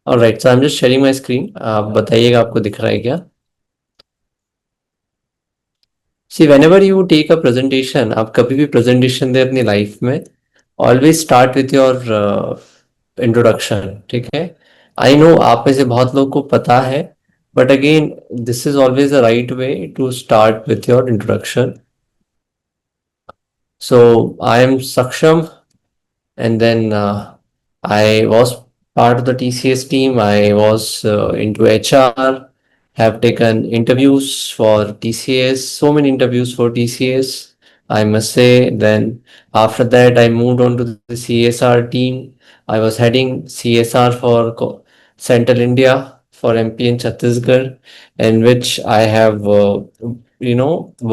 Alright, so I am just sharing my screen. आप बताइएगा आपको दिख रहा है क्या? सी whenever you take a presentation, आप कभी भी प्रेजेंटेशन दे अपनी लाइफ में, always start with your introduction. ठीक है? आई नो आप में से बहुत लोग को पता है, but again this is always the right way to start with your introduction. So I am Saksham, and then I was part of the TCS team. I was into HR, have taken interviews for TCS, so many interviews for TCS, I must say. Then after that, I moved on to the CSR team. I was heading CSR for Central India for MP and Chhattisgarh, in which I have,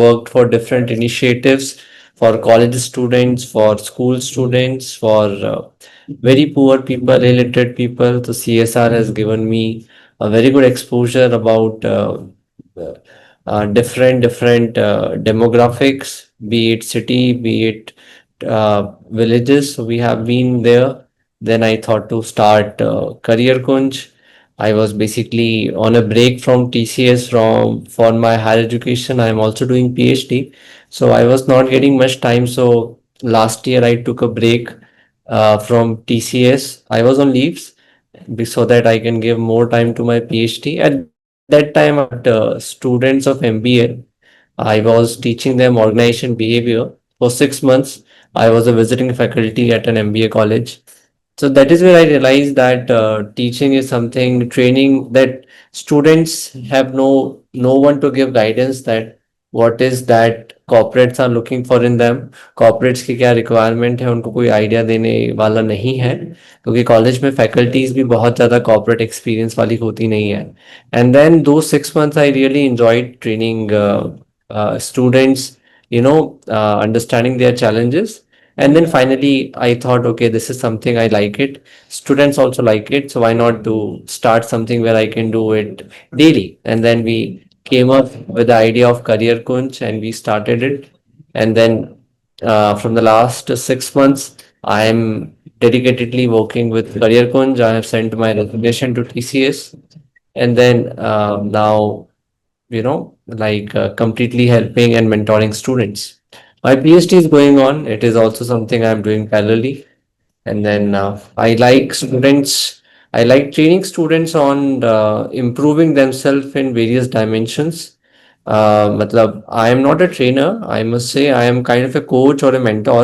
worked for different initiatives for college students, for school students, for very poor people, illiterate people. So CSR has given me a very good exposure about different demographics, be it city, be it villages. So we have been there. Then I thought to start Career Kunj. I was basically on a break from TCS from for my higher education. I am also doing PhD, so I was not getting much time. So last year I took a break from TCS. I was on leaves so that I can give more time to my PhD. At that time, students of MBA, I was teaching them organization behavior for 6 months. I was a visiting faculty at an MBA college. So that is where I realized that teaching is something, training that students have no one to give guidance that what is that corporates are looking for in them, corporates की क्या requirement है, उनको कोई idea देने वाला नहीं है, क्योंकि कॉलेज में फैकल्टीज भी बहुत ज़्यादा कॉर्पोरेट एक्सपीरियंस वाली होती नहीं है। एंड देन दो 6 months I really enjoyed training students, understanding their challenges. And then finally, I thought, okay, this is something I like it. Students also like it. So why not to start something where I can do it daily? And then we came up with the idea of Career Kunj and we started it. And then from the last 6 months, I am dedicatedly working with Career Kunj. I have sent my resignation to TCS. And then now, completely helping and mentoring students. My PhD is going on. It is also something I'm doing parallelly. And then I like training students on improving themselves in various dimensions. मतलब I am not a trainer. I must say I am kind of a coach or a mentor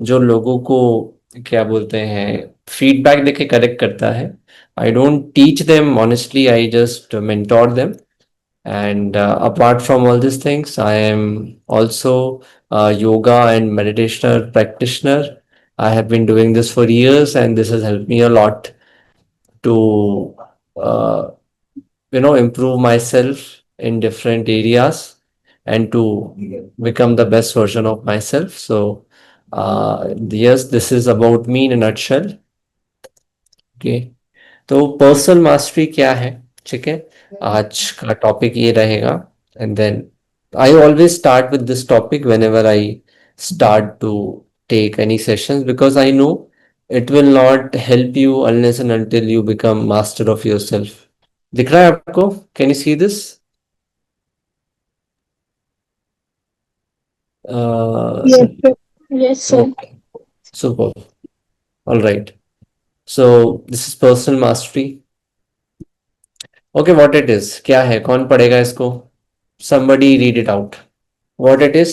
जो लोगों को क्या बोलते हैं feedback देके correct करता है. I don't teach them honestly. I just mentor them. And apart from all these things, I am also a yoga and meditation practitioner. I have been doing this for years, and this has helped me a lot to, uh, improve myself in different areas and to become the best version of myself. So, yes, this is about me in a nutshell. Okay. तो personal mastery क्या है? ठीक है, आज का topic ये रहेगा. And then I always start with this topic whenever I start to take any sessions because I know it will not help you unless and until you become master of yourself. दिख रहा है आपको? Can you see this? Yes, sir. Yes, sir. Okay, super. All right, so this is personal mastery. Okay, what it is, क्या है, कौन पढ़ेगा इसको? somebody read it out what it is.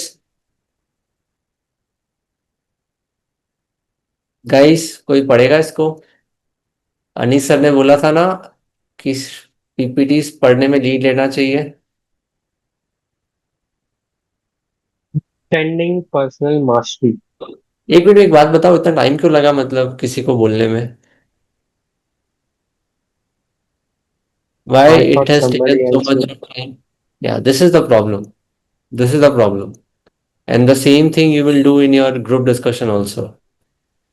Guys कोई पढ़ेगा इसको? अनीस सर ने बोला था ना कि पीपीटी पढ़ने में लीड लेना चाहिए. Extending personal mastery. एक मिनट, एक बात बताओ, इतना टाइम क्यों लगा मतलब किसी को बोलने में? why I it thought has taken somebody so else much would. of time? Yeah, this is the problem. This is the problem. And the same thing you will do in your group discussion also.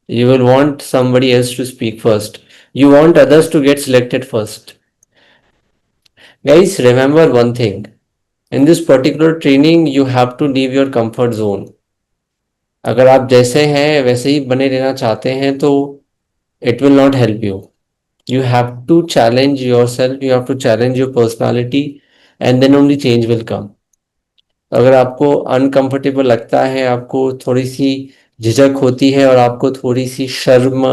You will want somebody else to speak first. You want others to get selected first. Guys, remember one thing. In this particular training, you have to leave your comfort zone. अगर आप जैसे हैं वैसे ही बने रहना चाहते हैं तो it will not help you. You have to challenge yourself, you have to challenge your personality, and then only change will come. अगर आपको अनकंफर्टेबल लगता है, आपको थोड़ी सी झिझक होती है और आपको थोड़ी सी शर्म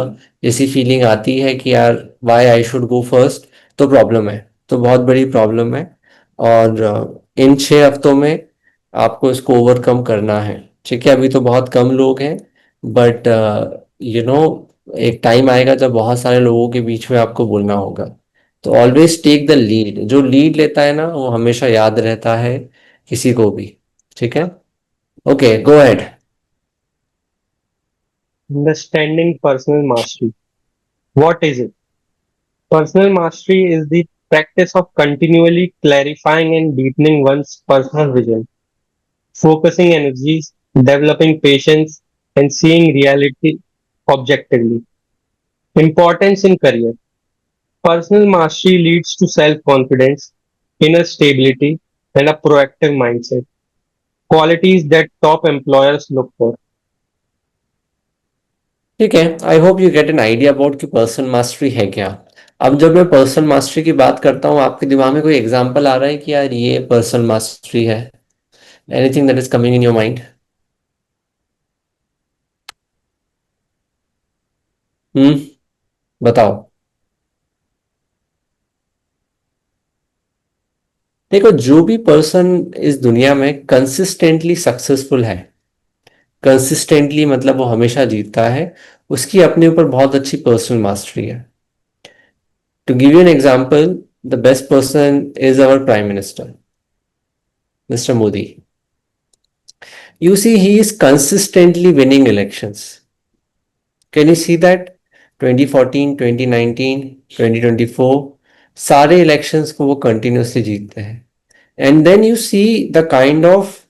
जैसी फीलिंग आती है कि यार why I should go first, तो प्रॉब्लम है, तो बहुत बड़ी प्रॉब्लम है। और इन 6 हफ्तों में आपको इसको ओवरकम करना है। ठीक है, अभी तो बहुत कम लोग हैं, बट यू नो एक टाइम आएगा जब बहुत सारे लोगों के बीच में आपको बोलना होगा। तो ऑलवेज टेक द लीड। जो लीड लेता है ना वो हमेशा याद रहता है किसी को भी। ठीक है, okay, go ahead. Understanding personal mastery. What is it? Personal mastery is the practice of continually clarifying and deepening one's personal vision, focusing energies, developing patience, and seeing reality objectively. Importance in career. Personal mastery leads to self confidence, inner stability, and a proactive mindset, qualities that top employers look for. ठीक है, आई hope you get an idea about कि person mastery है क्या। अब जब मैं person mastery की बात करता हूँ, आपके दिमाग में कोई एग्जांपल आ रहा है कि यार ये पर्सन मास्टरी है? Anything that is coming in your mind? Hmm, बताओ। देखो, जो भी पर्सन इस दुनिया में कंसिस्टेंटली सक्सेसफुल है, कंसिस्टेंटली मतलब वो हमेशा जीतता है, उसकी अपने ऊपर बहुत अच्छी पर्सनल मास्टरी है। To give you an example, the best person is our prime minister, mister Modi. You see, he is consistently winning elections. Can you see that? 2014, 2019, 2024, सारे इलेक्शंस को वो कंटिन्यूसली जीतते हैं। And then you see the kind of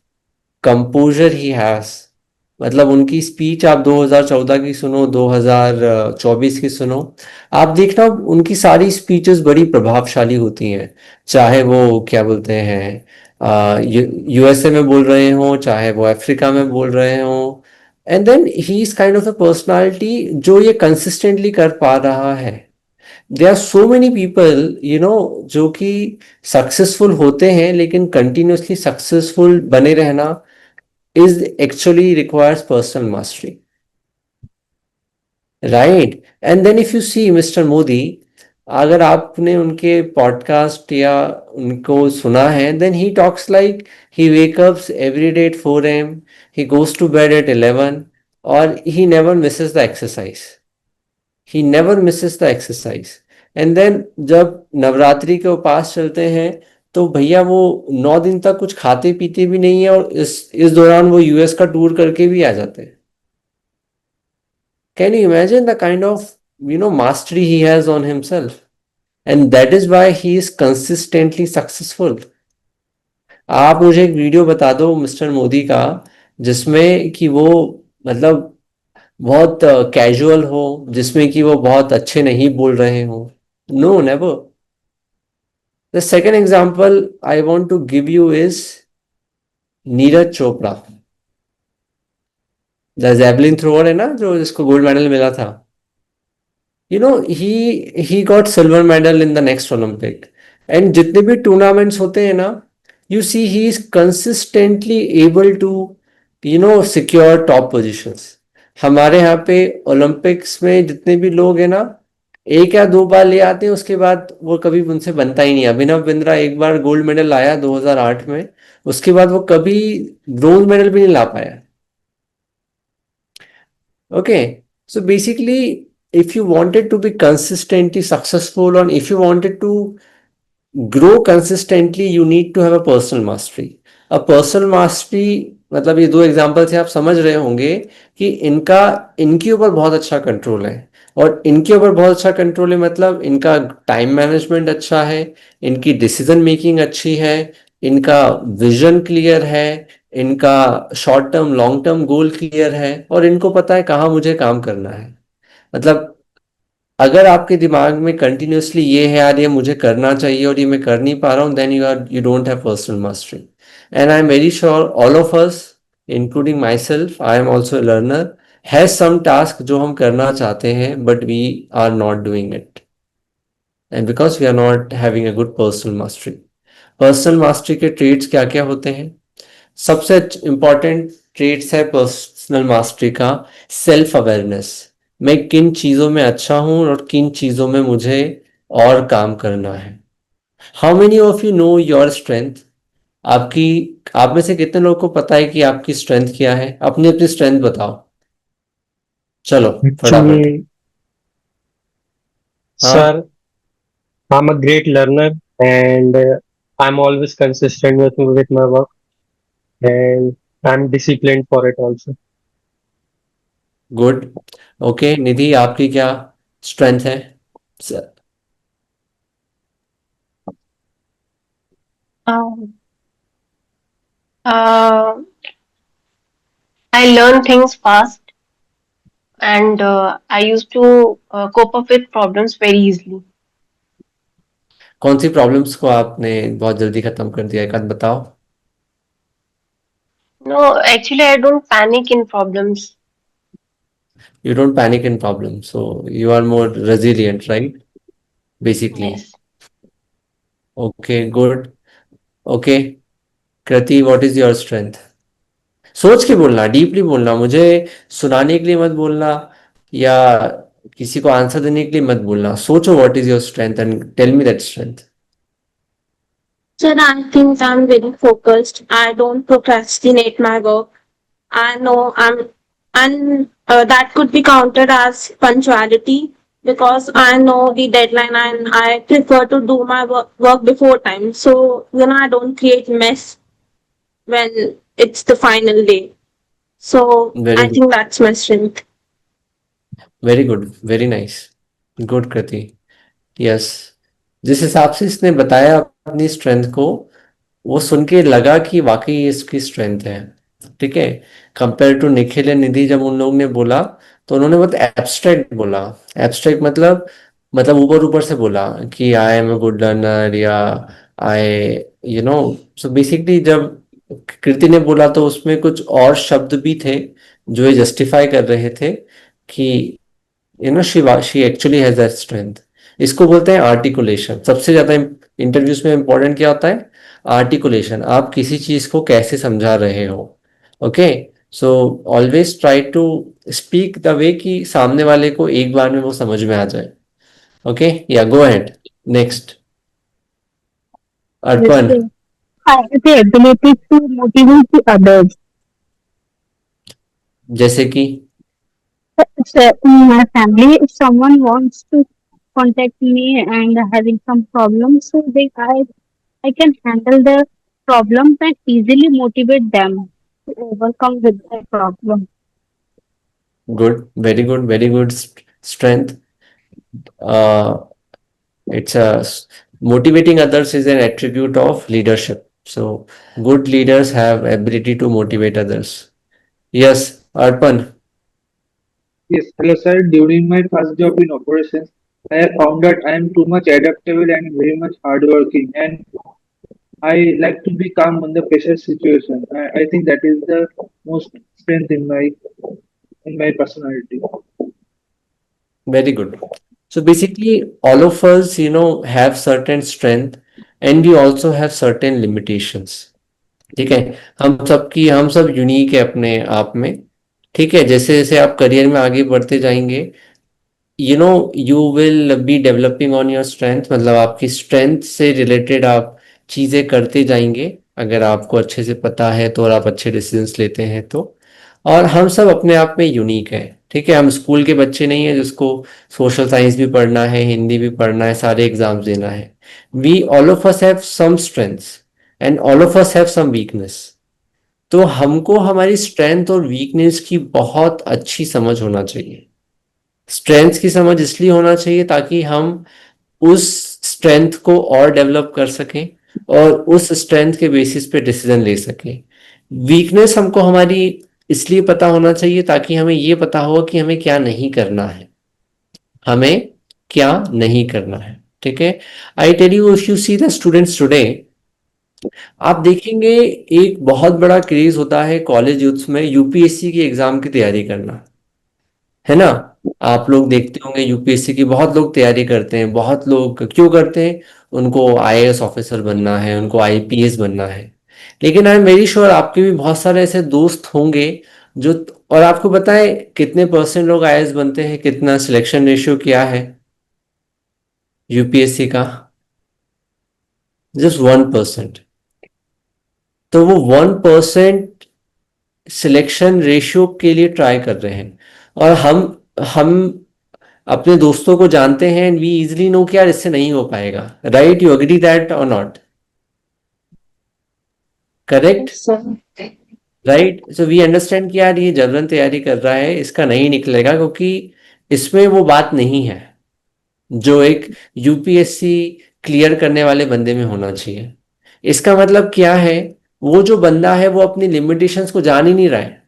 composure he has. मतलब उनकी speech आप 2014 की सुनो, 2024 की सुनो, आप देखना उनकी सारी स्पीचेस बड़ी प्रभावशाली होती हैं। चाहे वो क्या बोलते हैं, यूएसए में बोल रहे हों, चाहे वो अफ्रीका में बोल रहे हों। And then he is kind of a personality जो ये कंसिस्टेंटली कर पा रहा है। There are so many people जो कि सक्सेसफुल होते हैं, लेकिन कंटिन्यूसली सक्सेसफुल बने रहना is actually requires personal mastery, right? And then if you see Mr. Modi, अगर आपने उनके पॉडकास्ट या उनको सुना है, then he talks like he wake up every day at 4 a.m., he goes to bed at 11, और he never misses the exercise, he never misses the exercise. And then जब नवरात्रि के उपास चलते हैं, तो भैया वो 9 दिन तक कुछ खाते पीते भी नहीं है, और इस दौरान वो यूएस का टूर करके भी आ जाते हैं। Can you imagine the kind of mastery he has on himself? And that is why he is consistently successful. आप मुझे एक वीडियो बता दो मिस्टर मोदी का जिसमें कि वो मतलब बहुत कैजुअल हो, जिसमें कि वो बहुत अच्छे नहीं बोल रहे हो। No, never. The second example I want to give you is Neeraj Chopra, the javelin thrower है ना, जो जिसको गोल्ड मेडल मिला था। he got silver medal in the next Olympic. And जितने भी टूर्नामेंट्स होते हैं ना, you see he is consistently able to secure top positions. हमारे यहाँ पे ओलंपिक्स में जितने भी लोग हैं ना, एक या दो बार ले आते हैं, उसके बाद वो कभी उनसे बनता ही नहीं। अभिनव बिंद्रा एक बार गोल्ड मेडल लाया 2008 में, उसके बाद वो कभी ब्रोंज मेडल भी नहीं ला पाया। Okay, so basically, if you wanted to be consistently successful, or if you wanted to grow consistently, you need to have a personal mastery. A personal mastery मतलब ये दो एग्जांपल से आप समझ रहे होंगे कि इनके ऊपर बहुत अच्छा कंट्रोल है। और इनके ऊपर बहुत अच्छा कंट्रोल है मतलब इनका टाइम मैनेजमेंट अच्छा है, इनकी डिसीजन मेकिंग अच्छी है, इनका विजन क्लियर है, इनका short term long term goal clear है, और इनको पता है कहाँ मुझे काम करना है। मतलब अगर आपके दिमाग में कंटिन्यूअसली ये है यार ये मुझे करना चाहिए और ये मैं कर नहीं पा रहा हूँ, then you don't have personal mastery. And I am very sure all of us, including myself, I am also learner, has some task जो हम करना चाहते हैं but we are not doing it. And because we are not having a good personal mastery. Personal mastery के traits क्या क्या होते हैं? सबसे इम्पॉर्टेंट ट्रेड्स है पर्सनल मास्टरी का सेल्फ अवेयरनेस। मैं किन चीज़ों में अच्छा हूँ और किन चीज़ों में मुझे और काम करना है। How many of you know your strength? आपकी आप में से कितने लोगों को पता है कि आपकी स्ट्रेंथ क्या है? अपनी अपनी स्ट्रेंथ बताओ, चलो फटाफट। Actually, हाँ, sir, I'm a great learner and I'm always consistent with my work and I'm disciplined for it also. Good. Okay Nidhi, आपकी क्या स्ट्रेंथ है? Um, uh, I learn things fast and I used to cope up with problems very easily. कौन सी problems को आपने बहुत जल्दी खत्म कर दिया, एक आध बताओ। No, actually, I don't panic in problems. You don't panic in problems, so you are more resilient, right? Basically. Yes. Okay, good. Okay, Kriti, what is your strength? सोच के बोलना, डीपली बोलना, मुझे सुनाने के लिए मत बोलना या किसी को आंसर देने के लिए मत बोलना। सोचो what is your strength and tell me that strength. Sir, I think I'm very focused. I don't procrastinate my work. I know and that could be counted as punctuality because I know the deadline and I prefer to do my work before time. So, I don't create mess when it's the final day. So, very I good, think that's my strength. Very good, very nice, good Kriti. Yes, जिस हिसाब से इसने बताया अपनी strength को, वो सुन के लगा कि वाकई ये इसकी स्ट्रेंथ है। ठीक है, कंपेयर टू निखिल एंड निधि, जब उन लोगों ने बोला तो उन्होंने बहुत एब्स्ट्रैक्ट बोला। एब्स्ट्रैक्ट मतलब ऊपर ऊपर से बोला कि I am a good learner या आई सो बेसिकली जब कृति ने बोला तो उसमें कुछ और शब्द भी थे जो ये जस्टिफाई कर रहे थे कि she actually has that strength. इसको बोलते हैं आर्टिकुलेशन। सबसे ज्यादा इंटरव्यूज में इंपॉर्टेंट क्या होता है? आर्टिकुलेशन। आप किसी चीज को कैसे समझा रहे हो। Okay, so always try to speak the way कि सामने वाले को एक बार में वो समझ में आ जाए। ओके, या go ahead. Next, Yes, Arpan. sir. I have the ability to motivate the others. जैसे कि So, in my family, if someone wants to contact me and having some problems, so I can handle the problems and easily motivate them to overcome with the problem. Good, very good strength. it's a motivating others is an attribute of leadership, so good leaders have ability to motivate others. Yes, Arpan. Yes, hello sir. During my first job in operations, I have found that I am too much adaptable and very much hardworking, and I like to be calm under pressure situation. I think that is the most strength in my personality. Very good. So basically all of us have certain strength and we also have certain limitations। ठीक है, हम सब unique है अपने आप में। ठीक है, जैसे जैसे आप करियर में आगे बढ़ते जाएंगे, you will B developing on your strength. मतलब आपकी स्ट्रेंथ से रिलेटेड आप चीजें करते जाएंगे अगर आपको अच्छे से पता है तो, और आप अच्छे डिसीजंस लेते हैं तो। और हम सब अपने आप में यूनिक है। ठीक है, हम स्कूल के बच्चे नहीं है जिसको सोशल साइंस भी पढ़ना है, हिंदी भी पढ़ना है, सारे एग्जाम्स देना है। We all of us have some strengths and all of us have some weakness. तो हमको हमारी स्ट्रेंथ और वीकनेस की बहुत अच्छी समझ होना चाहिए। स्ट्रेंथ की समझ इसलिए होना चाहिए ताकि हम उस स्ट्रेंथ को और डेवलप कर सकें और उस स्ट्रेंथ के बेसिस पे डिसीजन ले सकें। वीकनेस हमको हमारी इसलिए पता होना चाहिए ताकि हमें ये पता हो कि हमें क्या नहीं करना है, हमें क्या नहीं करना है। ठीक है, I tell you, if you see the students today, आप देखेंगे एक बहुत बड़ा क्रेज होता है कॉलेज यूथ्स में यूपीएससी की एग्जाम की तैयारी करना। है ना? आप लोग देखते होंगे यूपीएससी की बहुत लोग तैयारी करते हैं, बहुत लोग क्यों करते हैं? उनको आईएएस ऑफिसर बनना है, उनको आईपीएस बनना है। लेकिन आई एम वेरी श्योर आपके भी बहुत सारे ऐसे दोस्त होंगे जो, और आपको पता है कितने परसेंट लोग आईएएस बनते हैं, कितना सिलेक्शन रेशियो क्या है यूपीएससी का? जस्ट 1%। तो वो 1% सिलेक्शन रेशियो के लिए ट्राई कर रहे हैं। और हम अपने दोस्तों को जानते हैं, वी इजिली नो कि यार इससे नहीं हो पाएगा। Right? You agree that or not? Correct? Yes, sir. Right? So we understand कि यार ये जबरन तैयारी कर रहा है, इसका नहीं निकलेगा, क्योंकि इसमें वो बात नहीं है जो एक यूपीएससी क्लियर करने वाले बंदे में होना चाहिए। इसका मतलब क्या है? वो जो बंदा है वो अपनी लिमिटेशंस को जान ही नहीं रहा है।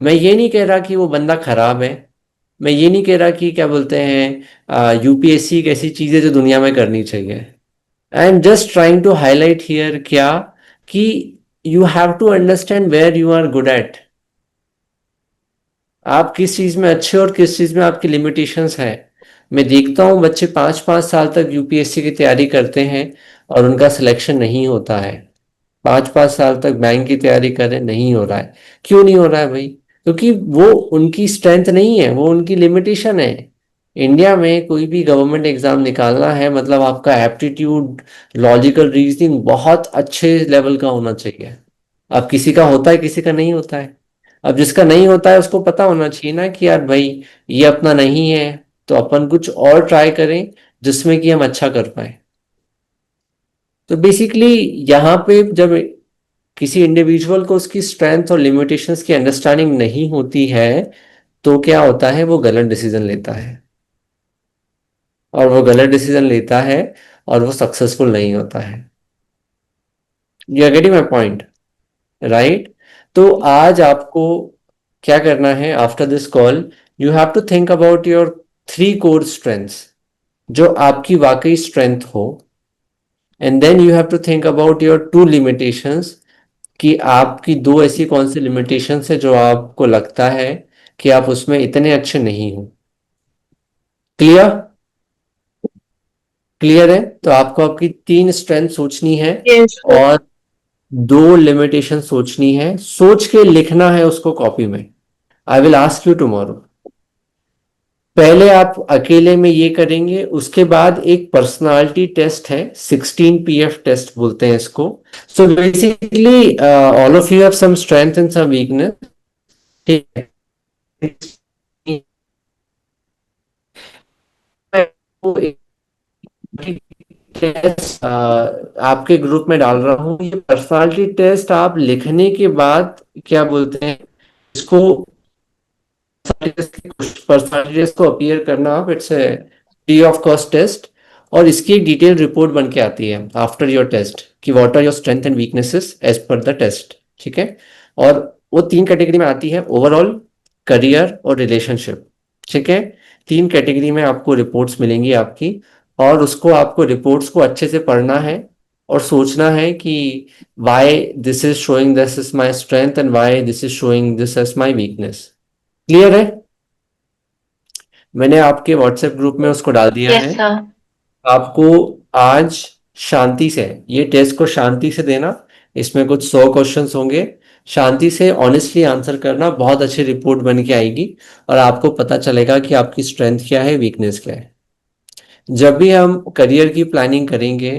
मैं ये नहीं कह रहा कि वो बंदा खराब है, मैं ये नहीं कह रहा कि क्या बोलते हैं यूपीएससी एक ऐसी चीज है जो दुनिया में करनी चाहिए। I am just trying to highlight here क्या, कि you have to understand where you are good at. आप किस चीज में अच्छे हो और किस चीज में आपकी लिमिटेशंस है। मैं देखता हूँ बच्चे 5-5 साल तक यूपीएससी की तैयारी करते हैं और उनका सिलेक्शन नहीं होता है। 5-5 साल तक बैंक की तैयारी करें, नहीं हो रहा है। क्यों नहीं हो रहा है भाई? क्योंकि वो उनकी स्ट्रेंथ नहीं है, वो उनकी लिमिटेशन है। इंडिया में कोई भी गवर्नमेंट एग्जाम निकालना है मतलब आपका एप्टीट्यूड, लॉजिकल रीजनिंग बहुत अच्छे लेवल का होना चाहिए। अब किसी का होता है, किसी का नहीं होता है। अब जिसका नहीं होता है उसको पता होना चाहिए ना कि यार भाई ये अपना नहीं है, तो अपन कुछ और ट्राई करें जिसमें कि हम अच्छा कर पाए। तो बेसिकली यहाँ पे जब किसी इंडिविजुअल को उसकी स्ट्रेंथ और लिमिटेशंस की अंडरस्टैंडिंग नहीं होती है, तो क्या होता है? वो गलत डिसीजन लेता है, और वो गलत डिसीजन लेता है और वो सक्सेसफुल नहीं होता है। You are getting my point? Right? तो आज आपको क्या करना है? After this call you have to think about your 3 core strengths जो आपकी वाकई स्ट्रेंथ हो, and then you have to think about your 2 limitations, कि आपकी 2 ऐसी कौन सी लिमिटेशंस है जो आपको लगता है कि आप उसमें इतने अच्छे नहीं हो। क्लियर? क्लियर है? तो आपको आपकी 3 स्ट्रेंथ सोचनी है Yes, sir. और 2 लिमिटेशन सोचनी है, सोच के लिखना है उसको कॉपी में। I will ask you tomorrow. पहले आप अकेले में ये करेंगे, उसके बाद एक पर्सनालिटी टेस्ट है, 16 PF टेस्ट बोलते हैं इसको। So basically all of you have some strength and some weakness. ठीक है? वो एक टेस्ट आपके ग्रुप में डाल रहा हूँ। ये पर्सनालिटी टेस्ट आप लिखने के बाद क्या बोलते हैं इसको, पर्सनालिटीज को अपीयर करना आप, it's a free of cost test. और इसकी एक डिटेल रिपोर्ट बन के आती है आफ्टर योर टेस्ट, कि what are your strength and weaknesses as per the test. ठीक है? और वो 3 कैटेगरी में आती है, ओवरऑल, करियर और रिलेशनशिप। ठीक है? 3 कैटेगरी में आपको रिपोर्ट्स मिलेंगी आपकी, और उसको आपको रिपोर्ट्स को अच्छे से पढ़ना है और सोचना है कि why this is showing this is my strength and why this is showing this as my weakness. Clear है? मैंने आपके व्हाट्सएप ग्रुप में उसको डाल दिया Yes, है। sir. आपको आज शांति से ये टेस्ट को शांति से देना। इसमें कुछ 100 क्वेश्चंस होंगे, शांति से ऑनेस्टली आंसर करना, बहुत अच्छी रिपोर्ट बन के आएगी और आपको पता चलेगा कि आपकी स्ट्रेंथ क्या है, वीकनेस क्या है। जब भी हम करियर की प्लानिंग करेंगे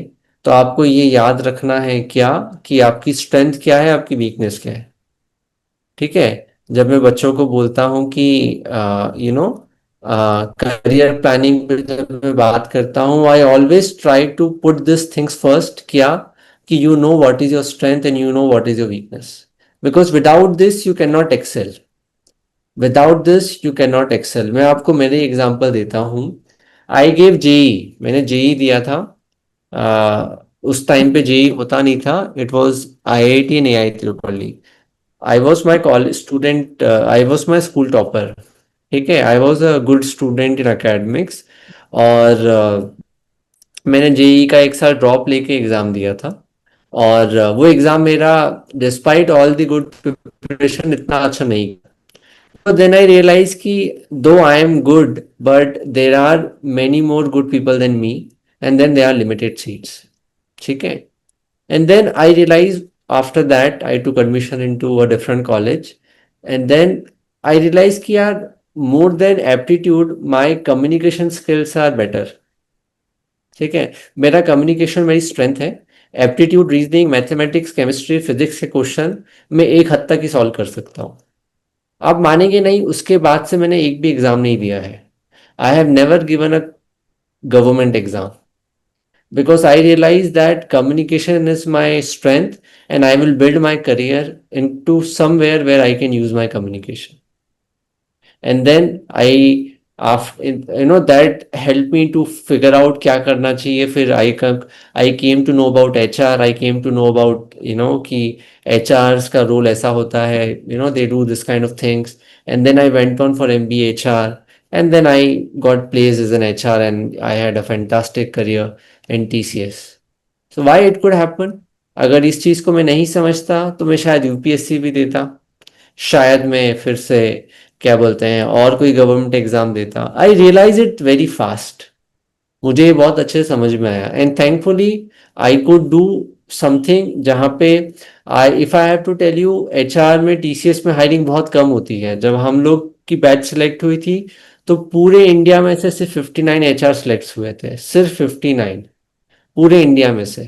तो आपको ये याद रखना है क्या, कि आपकी स्ट्रेंथ क्या है, आपकी वीकनेस क्या है। ठीक है? जब मैं बच्चों को बोलता हूँ कि यू नो करियर प्लानिंग पे जब मैं बात करता हूँ, I always try to put this things first. क्या? कि you know what is your strength and you know what is your weakness, because without this you can not excel. Without this you can not excel. मैं आपको मेरे example देता हूँ। I gave JEE, मैंने JEE दिया था। उस time पे जेई होता नहीं था, it was IIT and AI Tripura. I was my college student, I was my school topper. ठीक है? I was a good student in academics. और मैंने जेई का 1 साल ड्रॉप लेके एग्जाम दिया था। और वो एग्जाम मेरा despite all the good preparation इतना अच्छा नहीं। So then I realized कि though I am good, but there are many more good people than me, and then there are limited seats. ठीक है? And then I realized after that I took admission into a different college, and then I realized कि यार more than aptitude, my communication skills are better. ठीक है, मेरा communication मेरी strength है. Aptitude, reasoning, mathematics, chemistry, physics के question मैं एक हद तक ही सॉल्व कर सकता हूँ. आप मानेंगे नहीं, उसके बाद से मैंने एक भी एग्जाम नहीं दिया है. I have never given a government exam because I realize that communication is my strength and I will build my career into somewhere where I can use my communication. And then I after that helped me to figure out क्या करना चाहिए. फिर I came to know about HR. I came to know about कि HRs का role ऐसा होता है, they do this kind of things. And then I went on for MBA HR, and then I got placed as an HR, and I had a fantastic career in TCS. So why it could happen? अगर इस चीज को मैं नहीं समझता तो मैं शायद यूपीएससी भी देता, शायद मैं फिर से क्या बोलते हैं और कोई गवर्नमेंट एग्जाम देता. I realise it very fast. मुझे ये बहुत अच्छे से समझ में आया, and thankfully I could do something जहाँ पे if I have to tell you, HR में टीसीएस में हायरिंग बहुत कम होती है. जब हम लोग की बैच सिलेक्ट हुई थी तो पूरे इंडिया में से सिर्फ 59 एचआर सिलेक्ट हुए थे, सिर्फ 59 पूरे इंडिया में से.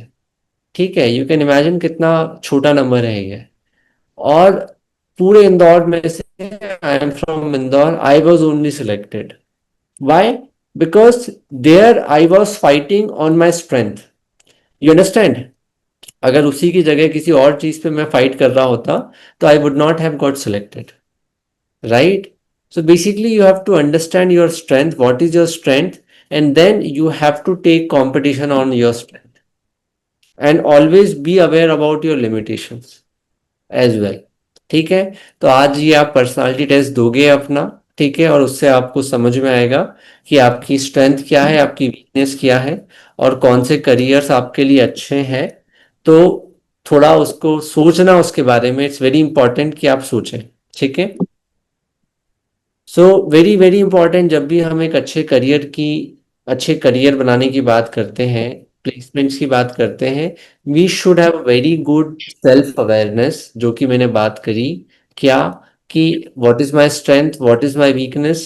ठीक है, यू कैन इमेजिन कितना छोटा नंबर है ये. और पूरे इंदौर में से, I am from Indore, I was only selected. Why? Because there I was fighting on my strength. You understand? अगर उसी की जगह किसी और चीज पे मैं फाइट कर रहा होता तो I would not have got selected, right? So basically you have to understand your strength, what is your strength, and then you have to take competition on your strength, and always be aware about your limitations as well. ठीक है, तो आज ये आप personality test दोगे अपना, ठीक है, और उससे आपको समझ में आएगा कि आपकी स्ट्रेंथ क्या है, आपकी वीकनेस क्या है, और कौन से करियर्स आपके लिए अच्छे हैं. तो थोड़ा उसको सोचना, उसके बारे में इट्स वेरी इंपॉर्टेंट कि आप सोचें. ठीक है, सो वेरी वेरी इंपॉर्टेंट. जब भी हम एक अच्छे करियर बनाने की बात करते हैं, प्लेसमेंट्स की बात करते हैं, we should have very good self awareness, जो कि मैंने बात करी. क्या? कि what is my strength, what is my weakness,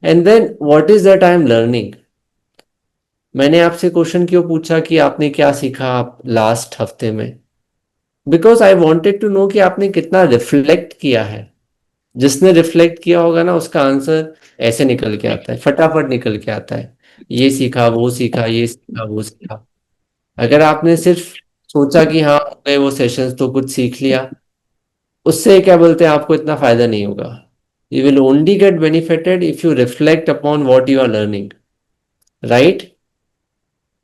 and then what is that I am learning. मैंने आपसे क्वेश्चन क्यों पूछा कि आपने क्या सीखा लास्ट हफ्ते में? Because I wanted to know कि आपने कितना रिफ्लेक्ट किया है. जिसने रिफ्लेक्ट किया होगा ना, उसका आंसर ऐसे निकल के आता है, फटाफट निकल के आता है. ये सीखा, वो सीखा, ये सीखा, वो सीखा. अगर आपने सिर्फ सोचा कि हाँ हो गए वो सेशंस तो कुछ सीख लिया, उससे क्या बोलते हैं, आपको इतना फायदा नहीं होगा. You will only get benefited if you reflect upon what you are learning. Right?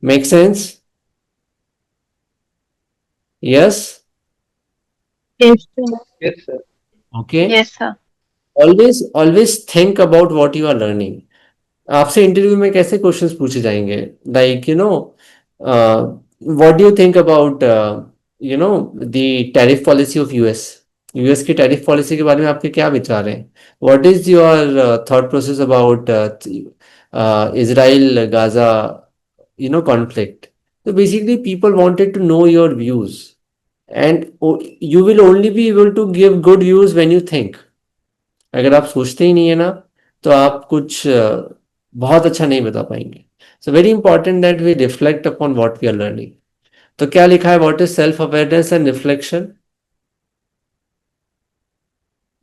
Make sense? Yes? Yes, sir. Yes, sir. Okay. Yes, sir. Always think about what you are learning. आपसे interview में कैसे questions पूछे जाएंगे? Like what do you think about the tariff policy of US. US की tariff policy के बारे में आपके क्या विचार हैं? What is your thought process about Israel Gaza conflict? तो basically people wanted to know your views, and you will only be able to give good views when you think. अगर आप सोचते ही नहीं है ना, तो आप कुछ बहुत अच्छा नहीं बता पाएंगे. So very important that we reflect upon what we are learning. तो क्या लिखा है? What is self awareness and reflection?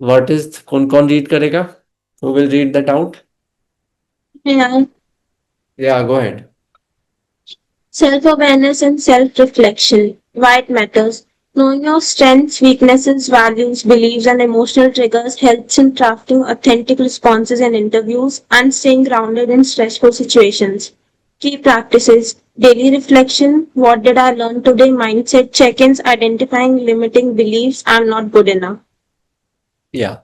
What is, कौन कौन रीड करेगा? Who will read that out? Yeah. Yeah, go ahead. Self-awareness and self-reflection. Why it matters. Knowing your strengths, weaknesses, values, beliefs, and emotional triggers helps in crafting authentic responses in interviews and staying grounded in stressful situations. Key practices. Daily reflection. What did I learn today? Mindset check-ins. Identifying limiting beliefs. I'm not good enough. या,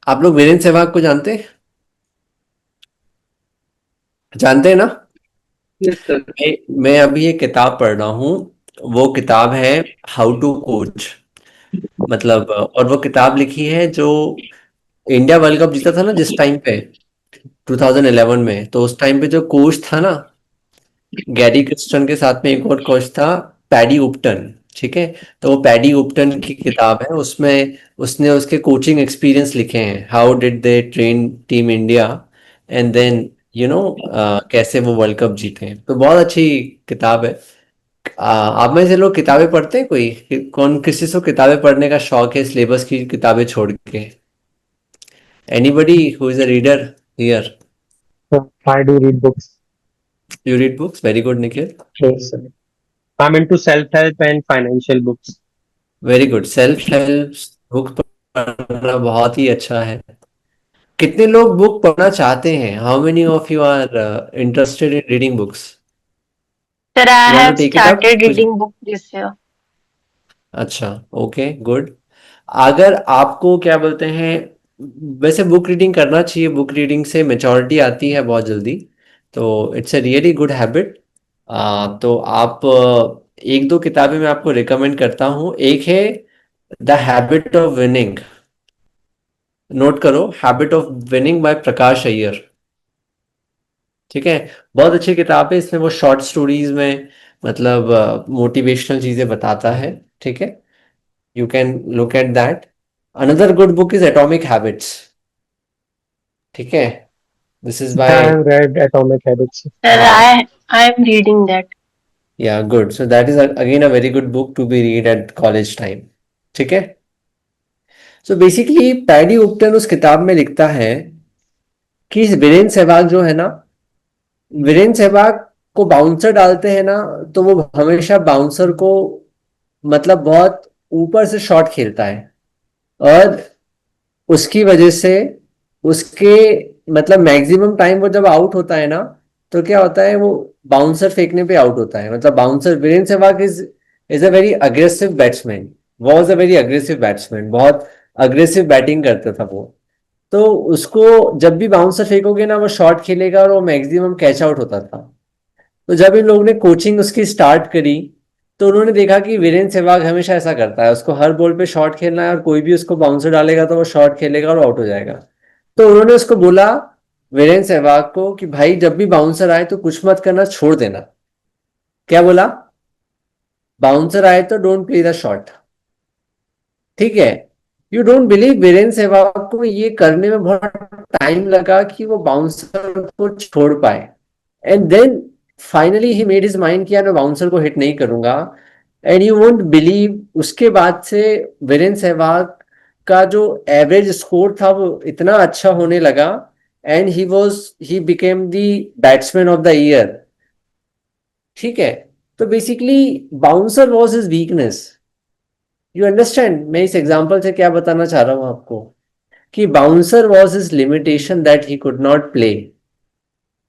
आप लोग वीरेंद्र सहवाग को जानते हैं? जानते हैं ना? Yes, sir. मैं अभी एक किताब पढ़ रहा हूँ. वो किताब है हाउ टू कोच. मतलब, और वो किताब लिखी है जो इंडिया वर्ल्ड कप जीता था ना जिस टाइम पे 2011 में, तो उस टाइम पे जो कोच था ना, गैरी क्रिस्टन के साथ में एक और कोच था, पैडी उपटन। ठीक है, तो वो पैडी उपटन की किताब है, उसमें उसने उसके कोचिंग एक्सपीरियंस लिखे हैं, how did they train team India and then कैसे वो वर्ल्ड कप जीते हैं। तो बहुत अच्छी किताब है। आप में से लोग किताबें पढ़ते हैं कोई? कौन किसी से किताबें पढ़ने का शौक है सिलेबस की किताबें छोड़ के? Anybody who is a reader here? I do read books. You read books, very good Nikhil. Yes, sir. I'm into self-help and financial books. Very good, self help book पढ़ना बहुत ही अच्छा है। कितने लोग बुक पढ़ना चाहते हैं? How many of you are interested in reading books? Sir, I you want to have take it up started कुछ? reading book this year. अच्छा, ओके, गुड। अगर आपको क्या बोलते हैं, वैसे बुक रीडिंग करना चाहिए, बुक रीडिंग से मेच्योरिटी आती है बहुत जल्दी, तो it's a really good habit. तो आप एक दो किताबें मैं आपको रिकमेंड करता हूँ। एक है the habit of winning, note करो, हैबिट ऑफ विनिंग बाय प्रकाश अय्यर। ठीक है, बहुत अच्छी किताब है, इसमें वो शॉर्ट स्टोरीज में मतलब मोटिवेशनल चीजें बताता है। ठीक है, you can look at that. Another good book is Atomic Habits. ठीक है, this is I by, have read Atomic Habits. Sir, हाँ, I am reading that. Yeah good, so that is again a very good book to be read at college time. ठीक है, so basically paddy उपटन उस किताब में लिखता है कि वीरेंद्र सहवाग जो है ना, वीरेंद्र सहवाग को बाउंसर डालते हैं ना, तो वो हमेशा बाउंसर को मतलब बहुत ऊपर से शॉट खेलता है, और उसकी वजह से उसके मतलब मैक्सिमम टाइम वो जब आउट होता है ना, तो क्या होता है, वो बाउंसर फेंकने पे आउट होता है। मतलब bouncer, Virender Sehwag is a very aggressive batsman, was a very aggressive batsman, बहुत अग्रेसिव बैटिंग करता था वो। तो उसको जब भी बाउंसर फेंकोगे ना, वो शॉट खेलेगा और वो मैक्सिमम कैच आउट होता था। तो जब इन लोगों ने कोचिंग उसकी स्टार्ट करी, तो उन्होंने देखा कि वीरेंद्र सहवाग हमेशा ऐसा करता है, उसको हर बॉल पे शॉट खेलना है, और कोई भी उसको बाउंसर डालेगा तो वो शॉट खेलेगा और आउट हो जाएगा। तो उन्होंने उसको बोला, वीरेंद्र सहवाग को, कि भाई जब भी बाउंसर आए तो कुछ मत करना, छोड़ देना। क्या बोला? बाउंसर आए तो डोंट प्ले द शॉट। ठीक है, you don't believe, Virender Sehwag को ये करने में बहुत टाइम लगा कि वो बाउंसर को छोड़ पाए। And then finally he made his mind कि यार मैं बाउंसर को हिट नहीं करूंगा। एंड यू वोंट बिलीव, उसके बाद से वीरेंद्र सहवाग का जो एवरेज स्कोर था वो इतना अच्छा होने लगा, and he became the batsman of the year. ठीक है, तो basically bouncer was his weakness. You understand मैं इस एग्जाम्पल से क्या बताना चाह रहा हूं आपको, कि bouncer was his limitation that he could not play.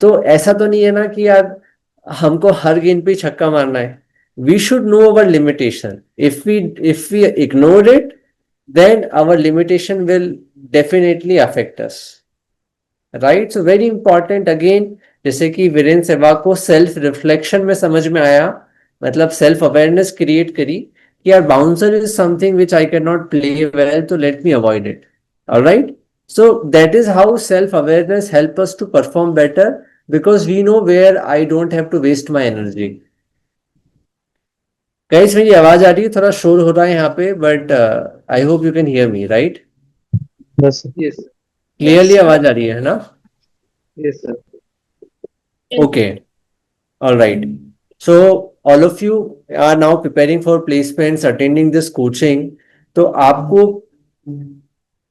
तो ऐसा तो नहीं है ना कि यार हमको हर गेंद पे छक्का मारना है। We should know our limitation. If we ignore it, then our limitation will definitely affect us, right? So very important again, जैसे कि वीरेंद्र सहवाग को सेल्फ रिफ्लेक्शन में समझ में आया, मतलब सेल्फ अवेयरनेस क्रिएट करी कि यार bouncer is something which I can not play well, तो let me avoid it. Alright, so that is how self awareness help us to perform better, because we know where I don't have to waste my energy. Guys, मेरी आवाज आ रही है? थोड़ा शोर हो रहा है यहाँ पे, but I hope you can hear me, right? Yes, sir. Yes, clearly आवाज आ रही है ना? yes, sir. Okay, alright. So all of you are now preparing for placements, attending this coaching. तो आपको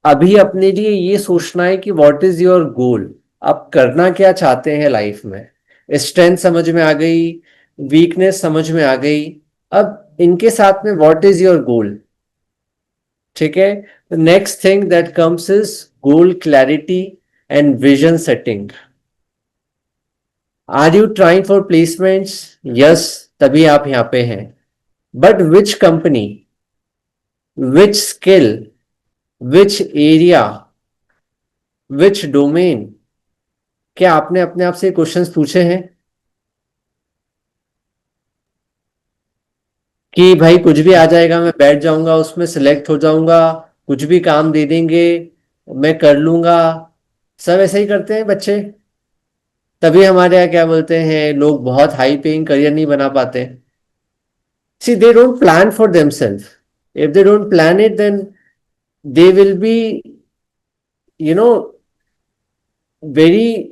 अभी अपने लिए ये सोचना है कि व्हाट इज योर गोल, आप करना क्या चाहते हैं लाइफ में। स्ट्रेंथ समझ में आ गई, वीकनेस समझ में आ गई, अब इनके साथ में व्हाट इज योर गोल। ठीक है, the next thing that comes is goal clarity and vision setting. Are you trying for placements? Yes, तभी आप यहाँ पे हैं। But which company, which skill, which area, which domain? क्या आपने अपने आप से क्वेश्चंस पूछे हैं कि भाई कुछ भी आ जाएगा, मैं बैठ जाऊंगा उसमें, सिलेक्ट हो जाऊंगा, कुछ भी काम दे देंगे, मैं कर लूंगा। सब ऐसे ही करते हैं बच्चे। तभी हमारे यहाँ क्या बोलते हैं, लोग बहुत हाई पेइंग करियर नहीं बना पाते। See, they don't plan for themselves. If they don't plan it, then they will be, you know, very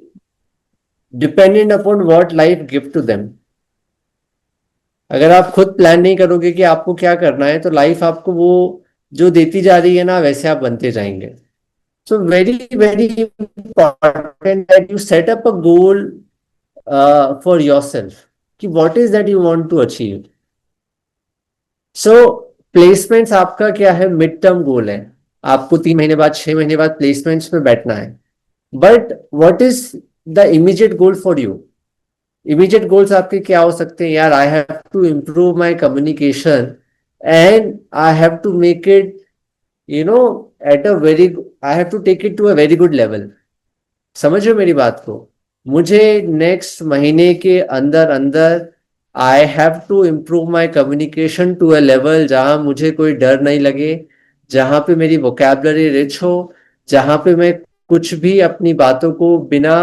dependent upon what life give to them. अगर आप खुद प्लान नहीं करोगे कि आपको क्या करना है, तो लाइफ आपको वो जो देती जा रही है ना, वैसे आप बनते जाएंगे। So very very important that you set up a goal for yourself कि what is that you want to achieve. So placements आपका क्या है, मिड टर्म गोल है। आपको 3 महीने बाद, 6 महीने बाद प्लेसमेंट्स में बैठना है। But what is the immediate goal for you? Immediate goals आपके क्या हो सकते हैं? यार, I have to improve my communication and I have to make it, you know, at a very, I have to take it to a very good level. समझ रहे हो मेरी बात को? मुझे नेक्स्ट महीने के अंदर अंदर I have to improve my communication to a level जहां मुझे कोई डर नहीं लगे, जहां पे मेरी वोकैबलरी रिच हो, जहां पे मैं कुछ भी अपनी बातों को बिना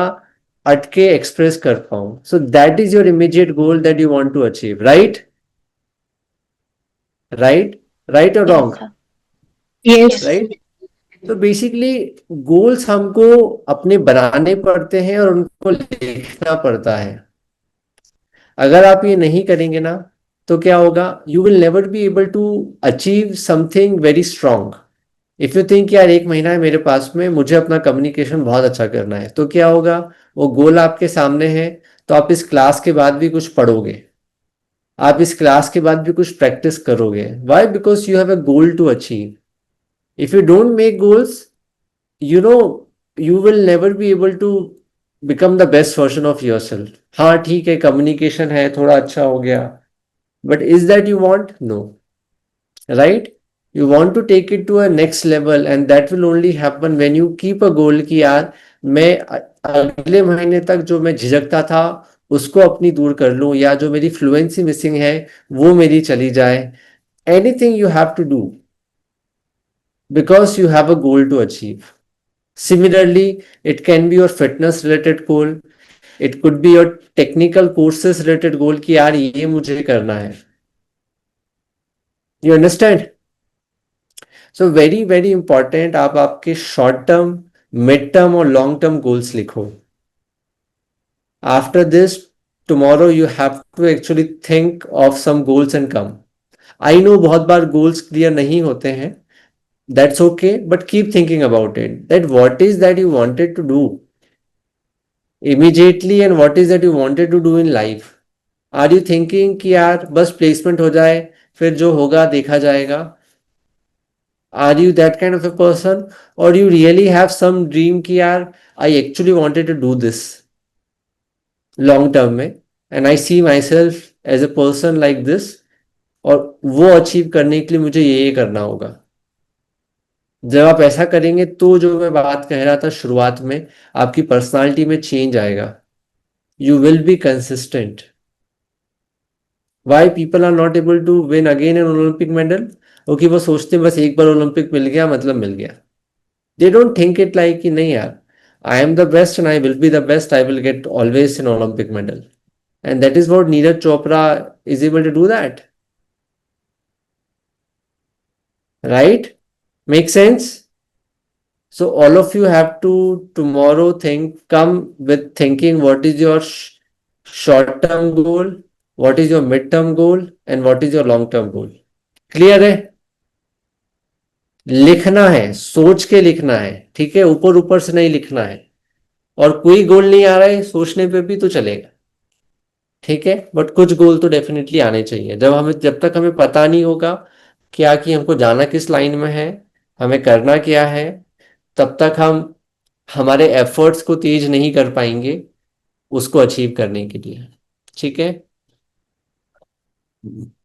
अटके एक्सप्रेस कर पाऊं। So that is your immediate goal that you want to achieve, right? Right? Right और Yes, wrong? sir. Yes. Yes. Right? तो बेसिकली गोल्स हमको अपने बनाने पड़ते हैं और उनको लिखना पड़ता है। अगर आप ये नहीं करेंगे ना, तो क्या होगा, you will never be able to achieve something very strong. If you think यार 1 महीना है मेरे पास में, मुझे अपना कम्युनिकेशन बहुत अच्छा करना है, तो क्या होगा, वो गोल आपके सामने है, तो आप इस क्लास के बाद भी कुछ पढ़ोगे, आप इस क्लास के बाद भी कुछ प्रैक्टिस करोगे। Why? Because you have a goal to achieve. If you don't make goals, you know, you will never be able to become the best version of yourself। हाँ ठीक है, कम्युनिकेशन है, थोड़ा अच्छा हो गया, but is that you want? No, right? You want to take it to a next level and that will only happen when you keep a goal कि यार मैं अगले महीने तक जो मैं झिझकता था उसको अपनी दूर कर लूं, या जो मेरी फ्लुएंसी मिसिंग है वो मेरी चली जाए। Anything you have to do because you have a goal to achieve. Similarly, it can be your fitness related goal. It could be your technical courses related goal कि यार ये मुझे करना है। You understand? So very very important, आप आपके short term, mid term और long term goals लिखो। After this, tomorrow you have to actually think of some goals and come. I know बहुत बार goals clear नहीं होते हैं, that's okay, but keep thinking about it, that what is that you wanted to do immediately and what is that you wanted to do in life। Are you thinking कि यार बस placement हो जाए, फिर जो होगा देखा जाएगा? Are you that kind of a person, और you really have some dream कि यार I actually wanted to do this long term में, and I see myself as a person like this, और वो अचीव करने के लिए मुझे ये करना होगा। जब आप ऐसा करेंगे तो जो मैं बात कह रहा था शुरुआत में, आपकी पर्सनालिटी में चेंज आएगा। You will be consistent. Why people are not able to win again an Olympic medal? क्योंकि वो सोचते हैं बस एक बार ओलंपिक मिल गया मतलब मिल गया। They don't think it like कि नहीं यार, I am the best and I will be the best, I will get always an Olympic medal. And that is what Neeraj Chopra is able to do that. Right? Make sense? So all of you have to tomorrow come with thinking what is your short term goal, what is your mid term goal, and what is your long term goal। Clear है? लिखना है, सोच के लिखना है, ठीक है? ऊपर ऊपर से नहीं लिखना है। और कोई गोल नहीं आ रहा है सोचने पे भी तो चलेगा, ठीक है? बट कुछ गोल तो डेफिनेटली आने चाहिए। जब तक हमें पता नहीं होगा क्या कि हमको जाना किस लाइन में है, हमें करना क्या है, तब तक हम हमारे एफर्ट्स को तेज नहीं कर पाएंगे उसको अचीव करने के लिए, ठीक है?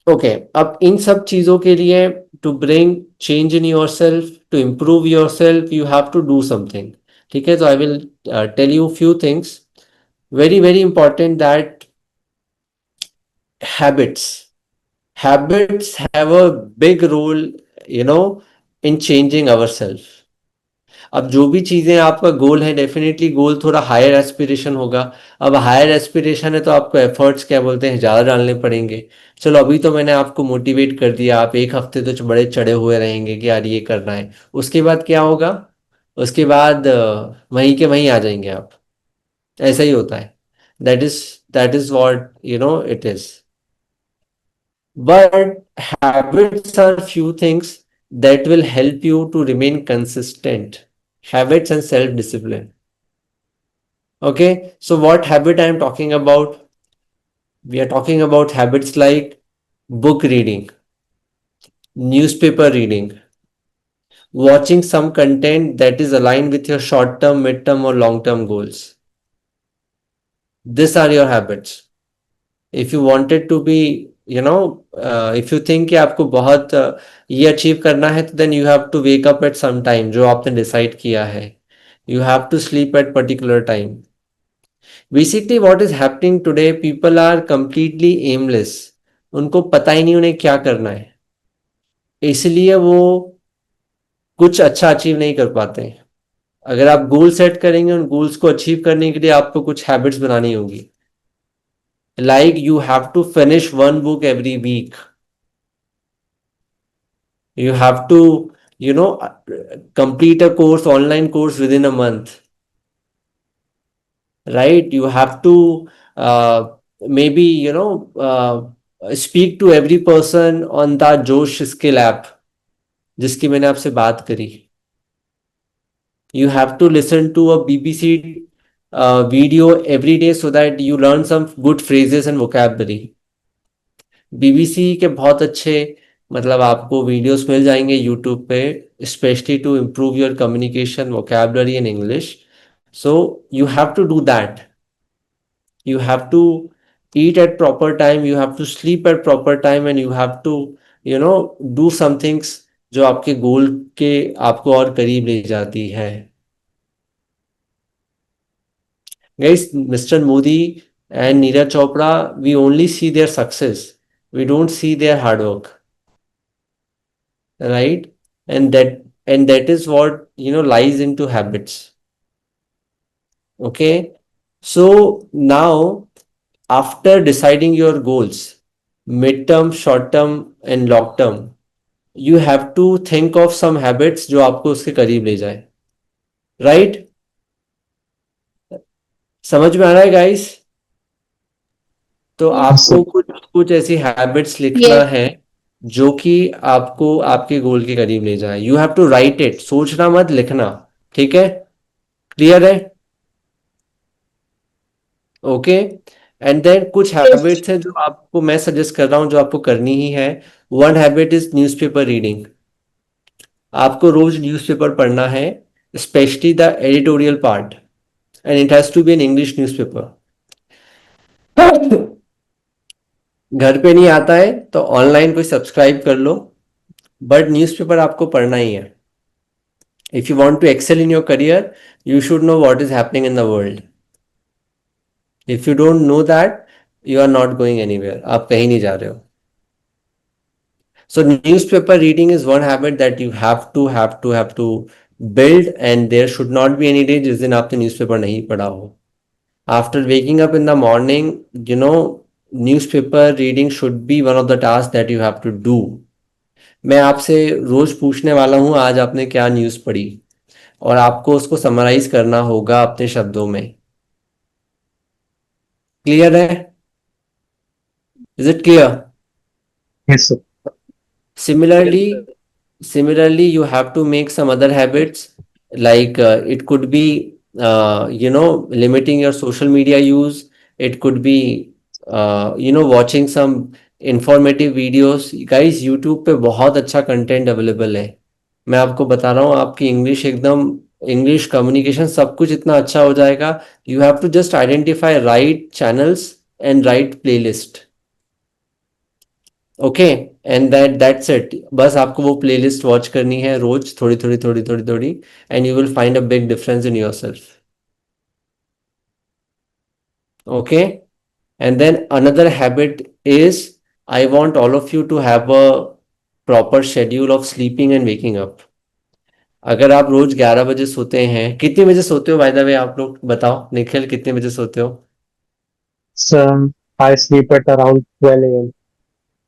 ओके, अब इन सब चीजों के लिए, to bring change in your self, to improve your self, you have to do something, ठीक है? तो I will tell you few things. Very very important that habits have a big role, you know, in changing ourselves। अब जो भी चीजें आपका गोल है, definitely गोल थोड़ा हायर एस्पिरेशन होगा। अब हायर एस्पिरेशन है तो आपको एफर्ट्स क्या बोलते हैं ज्यादा डालने पड़ेंगे। चलो अभी तो मैंने आपको मोटिवेट कर दिया, आप एक हफ्ते तो बड़े चढ़े हुए रहेंगे कि यार ये करना है। उसके बाद क्या होगा? उसके बाद वहीं के वहीं आ जाएंगे आप। ऐसा ही होता है। That is what it is. But habits are few things that will help you to remain consistent. Habits and self-discipline. Okay, so what habit I am talking about? We are talking about habits like book reading, newspaper reading, watching some content that is aligned with your short-term, mid-term, or long-term goals. These are your habits. If you wanted to be if you think कि आपको बहुत ये achieve करना है, तो then you have to wake up at some time जो आपने decide किया है। You have to sleep at particular time. Basically what is happening today, people are completely aimless. उनको पता ही नहीं उन्हें क्या करना है, इसलिए वो कुछ अच्छा अचीव नहीं कर पाते हैं। अगर आप गोल सेट करेंगे, उन गोल्स को अचीव करने के लिए आपको कुछ हैबिट्स बनानी होगी। Like you have to finish one book every week. You have to, complete a course, online course within a month, right? You have to maybe, speak to every person on the Josh skill app, जिसकी मैंने आपसे बात करी। You have to listen to a BBC video every day so that you learn some good phrases and vocabulary. BBC के बहुत अच्छे मतलब आपको वीडियोस मिल जाएंगे यूट्यूब पे, specially to improve your communication, vocabulary in English. So you have to do that. You have to eat at proper time, you have to sleep at proper time, and you have to do some things जो आपके गोल के आपको और करीब ले जाती है। Guys, Mr. Modi and Neeraj Chopra, we only see their success. We don't see their hard work, right? And that is what lies into habits. Okay. So now, after deciding your goals, mid-term, short-term, and long-term, you have to think of some habits जो आपको उसके करीब ले जाए, right? समझ में आ रहा है guys? तो आपको कुछ कुछ ऐसी हैबिट्स लिखना Yes. है जो कि आपको आपके गोल के करीब ले जाए। You have to write it, सोचना मत, लिखना। ठीक है? क्लियर है? ओके। एंड देन कुछ हैबिट्स हैं जो आपको मैं सजेस्ट कर रहा हूं जो आपको करनी ही है। One habit is newspaper reading. आपको रोज न्यूज़पेपर पढ़ना है, specially the editorial part, and it has to be an English newspaper. घर पे नहीं आता है तो ऑनलाइन कोई सब्सक्राइब कर लो, बट न्यूज़पेपर आपको पढ़ना ही है। If you want to excel in your career, you should know what is happening in the world. If you don't know that, you are not going anywhere, आप कहीं नहीं जा रहे हो। So newspaper reading is one habit that you have to build, and there should not be any day जिस दिन आपने newspaper नहीं पढ़ा हो। After waking up in the morning, newspaper reading should be one of the tasks that you have to do. मैं आपसे रोज पूछने वाला हूं आज आपने क्या न्यूज़ पढ़ी, और आपको उसको समराइज करना होगा अपने शब्दों में। क्लियर है? Is it clear? Yes, sir. Similarly, you have to make some other habits, like it could be limiting your social media use. It could be watching some informative videos. Guys, YouTube पे बहुत अच्छा content available है। मैं आपको बता रहा हूँ, आपकी इंग्लिश कम्युनिकेशन सब कुछ इतना अच्छा हो जाएगा। You have to just identify right channels and right playlist. Okay, and that's it. बस आपको वो प्लेलिस्ट वॉच करनी है रोज, थोड़ी थोड़ी थोड़ी थोड़ी थोड़ी, and you will find a big difference in yourself. Okay, and then another habit is, I want all of you to have a proper schedule of sleeping and waking up. अगर आप रोज 11 बजे सोते हैं, कितने बजे सोते हो बाय द वे आप लोग बताओ, निखिल कितने बजे सोते हो? So I sleep at around 12 a.m.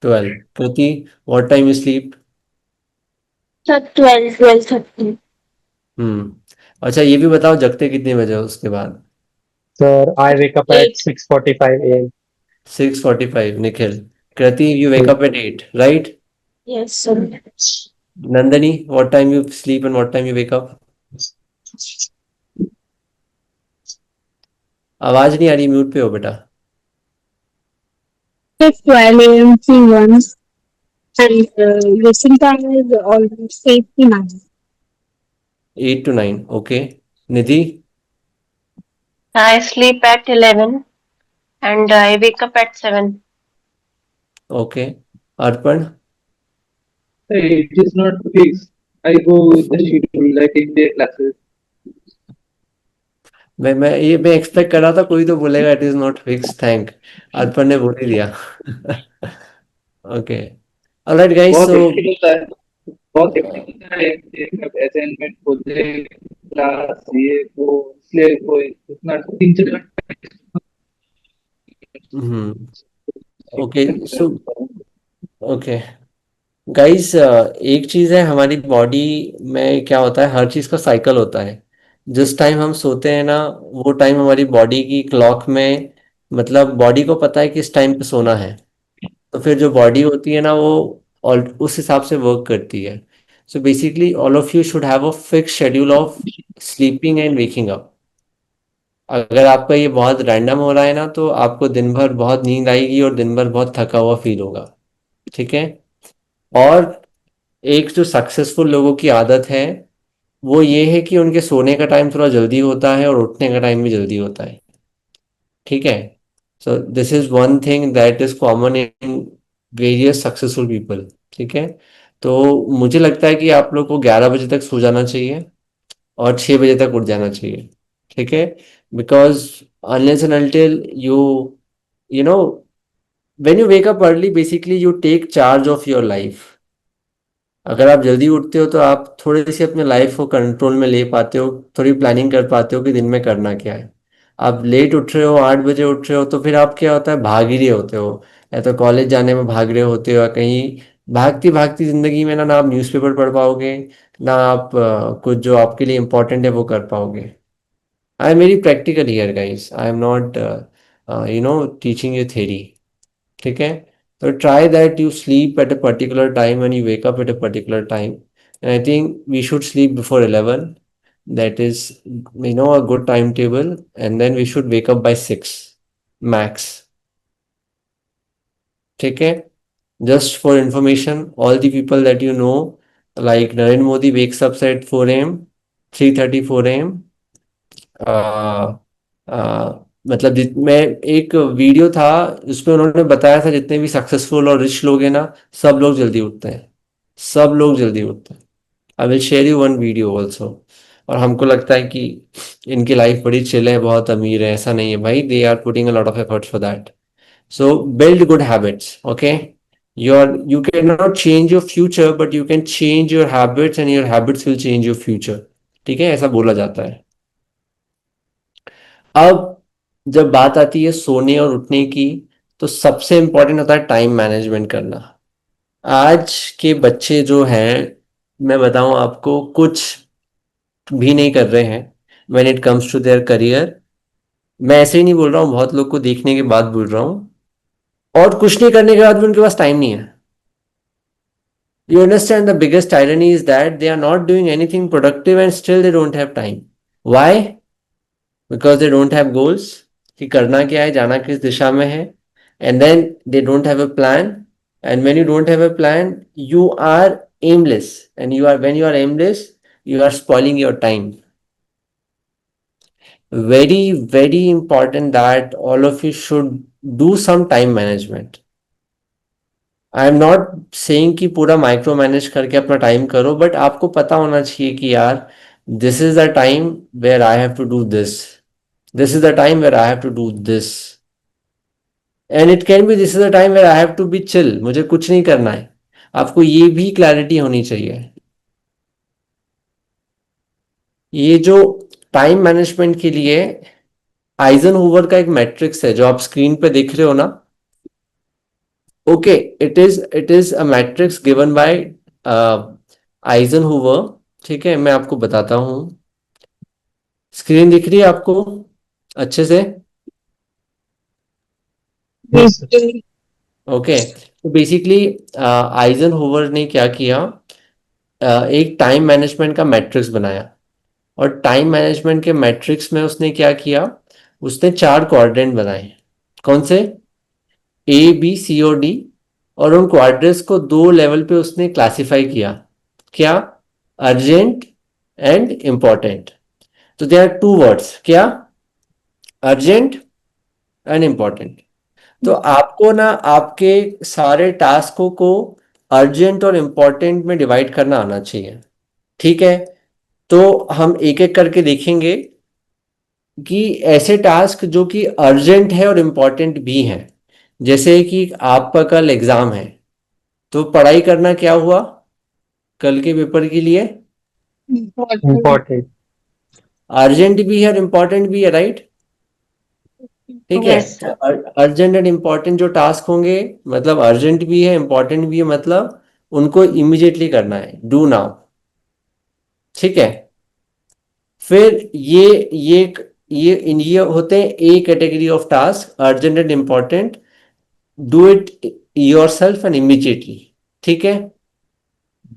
12। Kriti, what time you sleep? Sir, 12:30. अच्छा ये भी बताओ जगते कितने बजे हो उसके बाद? Sir, I wake up at 8. 6:45 a.m. 6:45 Nikhil. Kriti, you wake up at 8, right? Yes, sir. Nandini, what time you sleep and what time you wake up? आवाज नहीं आ रही, म्यूट पे हो बेटा। It's 12 a.m. to 1 and washing time is almost 8 to 9. 8 to 9, okay. Nidhi? I sleep at 11 and I wake up at 7. Okay. Arpan? It is not fixed. I go with the schedule like in day classes. मैं expect कर रहा था कोई तो बोलेगा it is not fix, thank. Arpan ने बोल ही दिया। ओके, ऑलराइट गाइस, बहुत सो हेक्टिक होता है, बहुत हेक्टिक होता है, असाइनमेंट प्रोजेक्ट क्लास ये वो, इसलिए कोई उतना 3 4 घंटे ओके, सो ओके गाइस, एक चीज है, हमारी बॉडी में क्या होता है, हर चीज का साइकिल होता है। जिस टाइम हम सोते हैं ना, वो टाइम हमारी बॉडी की क्लॉक में, मतलब बॉडी को पता है कि इस टाइम पे सोना है। तो फिर जो बॉडी होती है ना, वो और उस हिसाब से वर्क करती है। सो basically all of you should have a fix schedule of sleeping and waking up. अगर आपका ये बहुत रैंडम हो रहा है ना, तो आपको दिन भर बहुत नींद आएगी और दिन भर बहुत थका हुआ फील होगा। ठीक है। और एक जो सक्सेसफुल लोगों की आदत है, वो ये है कि उनके सोने का टाइम थोड़ा जल्दी होता है और उठने का टाइम भी जल्दी होता है। ठीक है। सो this is one thing that is common in various successful people. ठीक है। तो मुझे लगता है कि आप लोग को 11 बजे तक सो जाना चाहिए और 6 बजे तक उठ जाना चाहिए। ठीक है। Because unless and until you know when you wake up early, basically you take charge of your life. अगर आप जल्दी उठते हो तो आप थोड़ी सी अपने लाइफ को कंट्रोल में ले पाते हो, थोड़ी प्लानिंग कर पाते हो कि दिन में करना क्या है। आप लेट उठ रहे हो, 8 बजे उठ रहे हो, तो फिर आप क्या होता है, भाग ही रहे होते हो। या तो कॉलेज जाने में भाग रहे होते हो, या कहीं भागती भागती जिंदगी में ना आप न्यूज़पेपर पढ़ पाओगे, ना आप कुछ जो आपके लिए इम्पोर्टेंट है वो कर पाओगे। I am very practical here guys, I am not teaching you theory. ठीक है। तो try that you sleep at a particular time and you wake up at a particular time, and I think we should sleep before 11। That is a good time table, and then we should wake up by 6 max. ठीक है। Just for information, all the people that you know, like Narendra Modi wakes up at 4 a.m., 3:30 4 a.m. मतलब मैं एक video था उसमें उन्होंने बताया था जितने भी सक्सेसफुल और रिच लोग हैं ना, सब लोग जल्दी उठते हैं। सब लोग जल्दी उठते हैं। I will share you one video also. और हमको लगता है कि इनकी लाइफ बड़ी चिल है, बहुत अमीर है, ऐसा नहीं है भाई, they are putting a lot of efforts for that. So build good habits, okay. You cannot change your future, but you can change your habits and your habits will change your future। ठीक है, ऐसा बोला जाता है। अब जब बात आती है सोने और उठने की, तो सबसे इंपॉर्टेंट होता है टाइम मैनेजमेंट करना। आज के बच्चे जो हैं, मैं बताऊं आपको, कुछ भी नहीं कर रहे हैं when it comes to their career. मैं ऐसे ही नहीं बोल रहा हूँ, बहुत लोग को देखने के बाद बोल रहा हूँ। और कुछ नहीं करने के बाद भी उनके पास टाइम नहीं है। You understand the biggest irony is that they are not doing anything productive and still they don't have time. Why? Because they don't have goals कि करना क्या है, जाना किस दिशा में है, and then they don't have a plan, and when you don't have a plan you are aimless, and when you are aimless you are spoiling your time. Very very important that all of you should do some time management. I am not saying कि पूरा micro manage करके अपना time करो, but आपको पता होना चाहिए कि यार this is the time where I have to do this, this is the time where I have to do this, and it can be this is the time where I have to be chill, मुझे कुछ नहीं करना है। आपको ये भी clarity होनी चाहिए। ये जो टाइम मैनेजमेंट के लिए आइजनहोवर का एक मैट्रिक्स है जो आप स्क्रीन पे देख रहे हो ना, okay, it is a matrix given by Eisenhower. ठीक है, मैं आपको बताता हूँ। स्क्रीन दिख रही है आपको अच्छे से? Yes, sir. ओके, तो बेसिकली आइजनहोवर ने क्या किया, एक टाइम मैनेजमेंट का मैट्रिक्स बनाया। और टाइम मैनेजमेंट के मैट्रिक्स में उसने क्या किया, उसने 4 क्वाड्रेंट बनाए। कौन से? ए बी सी और डी। और उन क्वाड्रेंट्स को 2 लेवल पे उसने क्लासिफाई किया। क्या? Urgent and important. तो दे आर 2 वर्ड्स, क्या? Urgent and important. तो आपको ना आपके सारे टास्कों को अर्जेंट और इम्पोर्टेंट में डिवाइड करना आना चाहिए। ठीक है, तो हम एक एक करके देखेंगे कि ऐसे टास्क जो कि अर्जेंट है और इम्पोर्टेंट भी हैं। जैसे कि आपका कल एग्जाम है, तो पढ़ाई करना क्या हुआ कल के पेपर के लिए? Important. अर्जेंट भी है और इम्पोर्टेंट भी है, राइट? ठीक है, Yes, तो sir. अर्जेंट एंड इम्पोर्टेंट जो टास्क होंगे, मतलब अर्जेंट भी है इम्पोर्टेंट भी है, मतलब उनको इमीडिएटली करना है, डू नाउ। ठीक है, फिर ये होते हैं A category of task, urgent and important, do it yourself and immediately. ठीक है,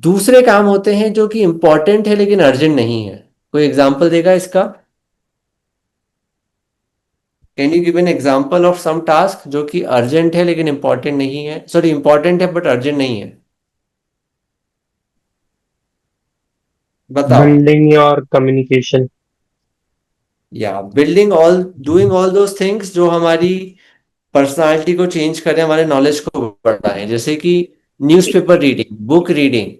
दूसरे काम होते हैं जो कि इंपॉर्टेंट है लेकिन अर्जेंट नहीं है। कोई एग्जांपल देगा इसका? Can you give an example of some task जो कि अर्जेंट है लेकिन इंपॉर्टेंट नहीं है, सॉरी इंपॉर्टेंट है बट अर्जेंट नहीं है? बताओ। Building your communication. या building all, doing all those things जो हमारी पर्सनालिटी को चेंज करें, हमारे नॉलेज को बढ़ाएं, जैसे कि newspaper reading, book reading.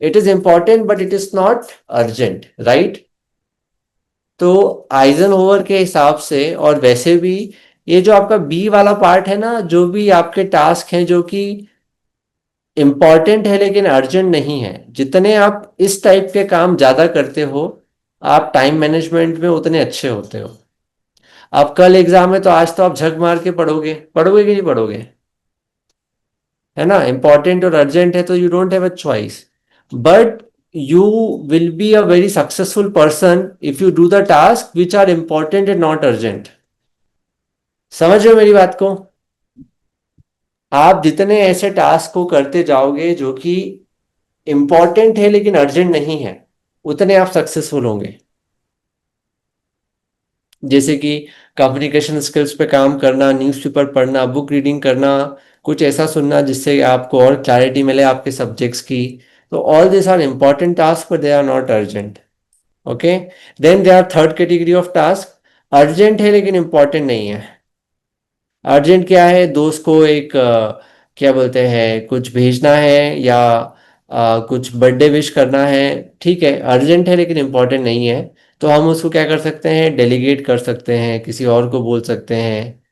It is important but it is not urgent, right? तो आइजनहोवर के हिसाब से और वैसे भी ये जो आपका बी वाला पार्ट है ना, जो भी आपके टास्क हैं जो कि इंपॉर्टेंट है लेकिन अर्जेंट नहीं है, जितने आप इस टाइप के काम ज्यादा करते हो, आप टाइम मैनेजमेंट में उतने अच्छे होते हो। अब कल एग्जाम है तो आज तो आप झक मार के पढ़ोगे, पढ़ोगे कि नहीं पढ़ोगे? है ना, इंपॉर्टेंट और अर्जेंट है तो you don't have a choice. But you will be a very successful person if you do the task which are important and not urgent. समझ रहे हो मेरी बात को? आप जितने ऐसे टास्क को करते जाओगे जो कि इंपॉर्टेंट है लेकिन अर्जेंट नहीं है, उतने आप सक्सेसफुल होंगे। जैसे कि कम्युनिकेशन स्किल्स पे काम करना, न्यूज़पेपर पढ़ना, बुक रीडिंग करना, कुछ ऐसा सुनना जिससे आपको और क्लैरिटी मिले आपके सब्जेक्ट्स की। तो all this are important task but they are not urgent. Okay, then they are third category of task, urgent है लेकिन इंपॉर्टेंट नहीं है। अर्जेंट क्या है? दोस्त को एक क्या बोलते हैं, कुछ भेजना है या कुछ बर्थडे विश करना है। ठीक है, अर्जेंट है लेकिन इंपॉर्टेंट नहीं है, तो हम उसको क्या कर सकते हैं, डेलीगेट कर सकते हैं, किसी और को बोल सकते हैं,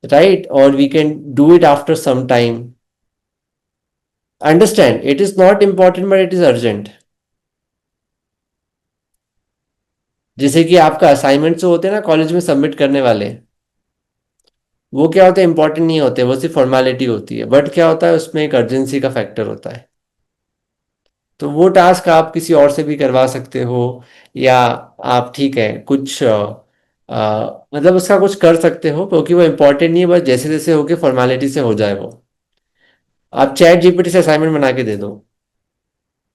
राइट? और we can do it after some time. Understand, it is not important but it is urgent. जैसे कि आपका असाइनमेंट जो होते हैं ना कॉलेज में सबमिट करने वाले, वो क्या होते हैं, इंपॉर्टेंट नहीं होते, वो सिर्फ फॉर्मेलिटी होती है, बट क्या होता है उसमें एक अर्जेंसी का फैक्टर होता है। तो वो टास्क आप किसी और से भी करवा सकते हो, या आप ठीक है कुछ मतलब उसका कुछ कर सकते हो, क्योंकि वो इंपॉर्टेंट नहीं है, बस जैसे जैसे होके फॉर्मेलिटी से हो जाए वो। आप चैट जीपीटी से असाइनमेंट बना के दे दो।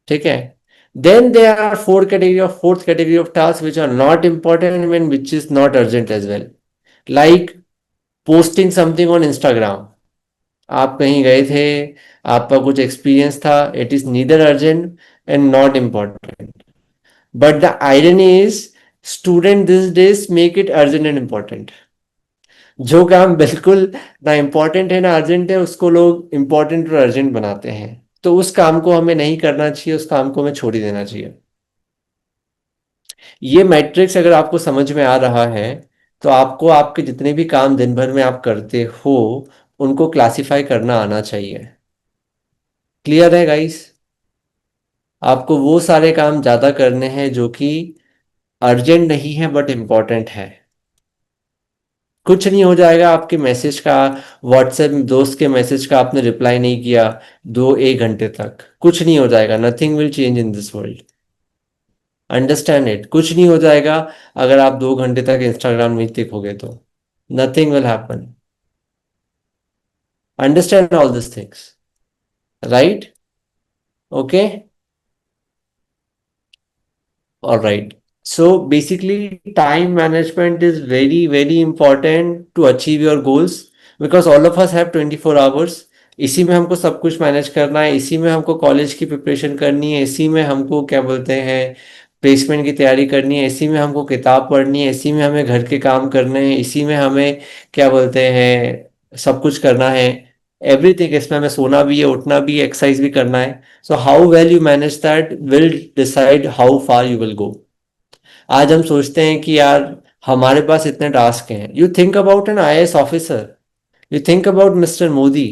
ठीक है, then there are fourth category of task which are not important and which is not urgent as well, like posting something on Instagram. आप कहीं गए थे, आपका कुछ एक्सपीरियंस था, it is neither urgent and not important, but the irony is student this days make it urgent and important. जो काम बिल्कुल ना इम्पॉर्टेंट है ना अर्जेंट है, उसको लोग इम्पॉर्टेंट और अर्जेंट बनाते हैं। तो उस काम को हमें नहीं करना चाहिए, उस काम को हमें छोड़ ही देना चाहिए। ये मैट्रिक्स अगर आपको समझ में आ रहा है, तो आपको आपके जितने भी काम दिन भर में आप करते हो, उनको क्लासिफाई करना आना चाहिए। क्लियर है गाइस? आपको वो सारे काम ज्यादा करने हैं जो कि अर्जेंट नहीं है बट इम्पोर्टेंट है। कुछ नहीं हो जाएगा आपके मैसेज का, व्हाट्सएप दोस्त के मैसेज का आपने रिप्लाई नहीं किया 2-1 घंटे तक, कुछ नहीं हो जाएगा। Nothing will change in this world, understand it. कुछ नहीं हो जाएगा अगर आप 2 घंटे तक इंस्टाग्राम नहीं देखोगे तो, nothing will happen. Understand all this things, right? Okay, all right. So basically time management is very very important to achieve your goals, because all of us have 24 hours। इसी में हमको सब कुछ मैनेज करना है, इसी में हमको कॉलेज की प्रिपरेशन करनी है, इसी में हमको क्या बोलते हैं प्लेसमेंट की तैयारी करनी है, इसी में हमको किताब पढ़नी है, इसी में हमें घर के काम करने हैं, इसी में हमें क्या बोलते हैं सब कुछ करना है। एवरीथिंग, इसमें हमें सोना भी है, उठना भी है, एक्सरसाइज भी करना है। So how well you manage that will decide how far you will go. आज हम सोचते हैं कि यार हमारे पास इतने टास्क हैं। You think about an IAS officer, you think about mister Modi,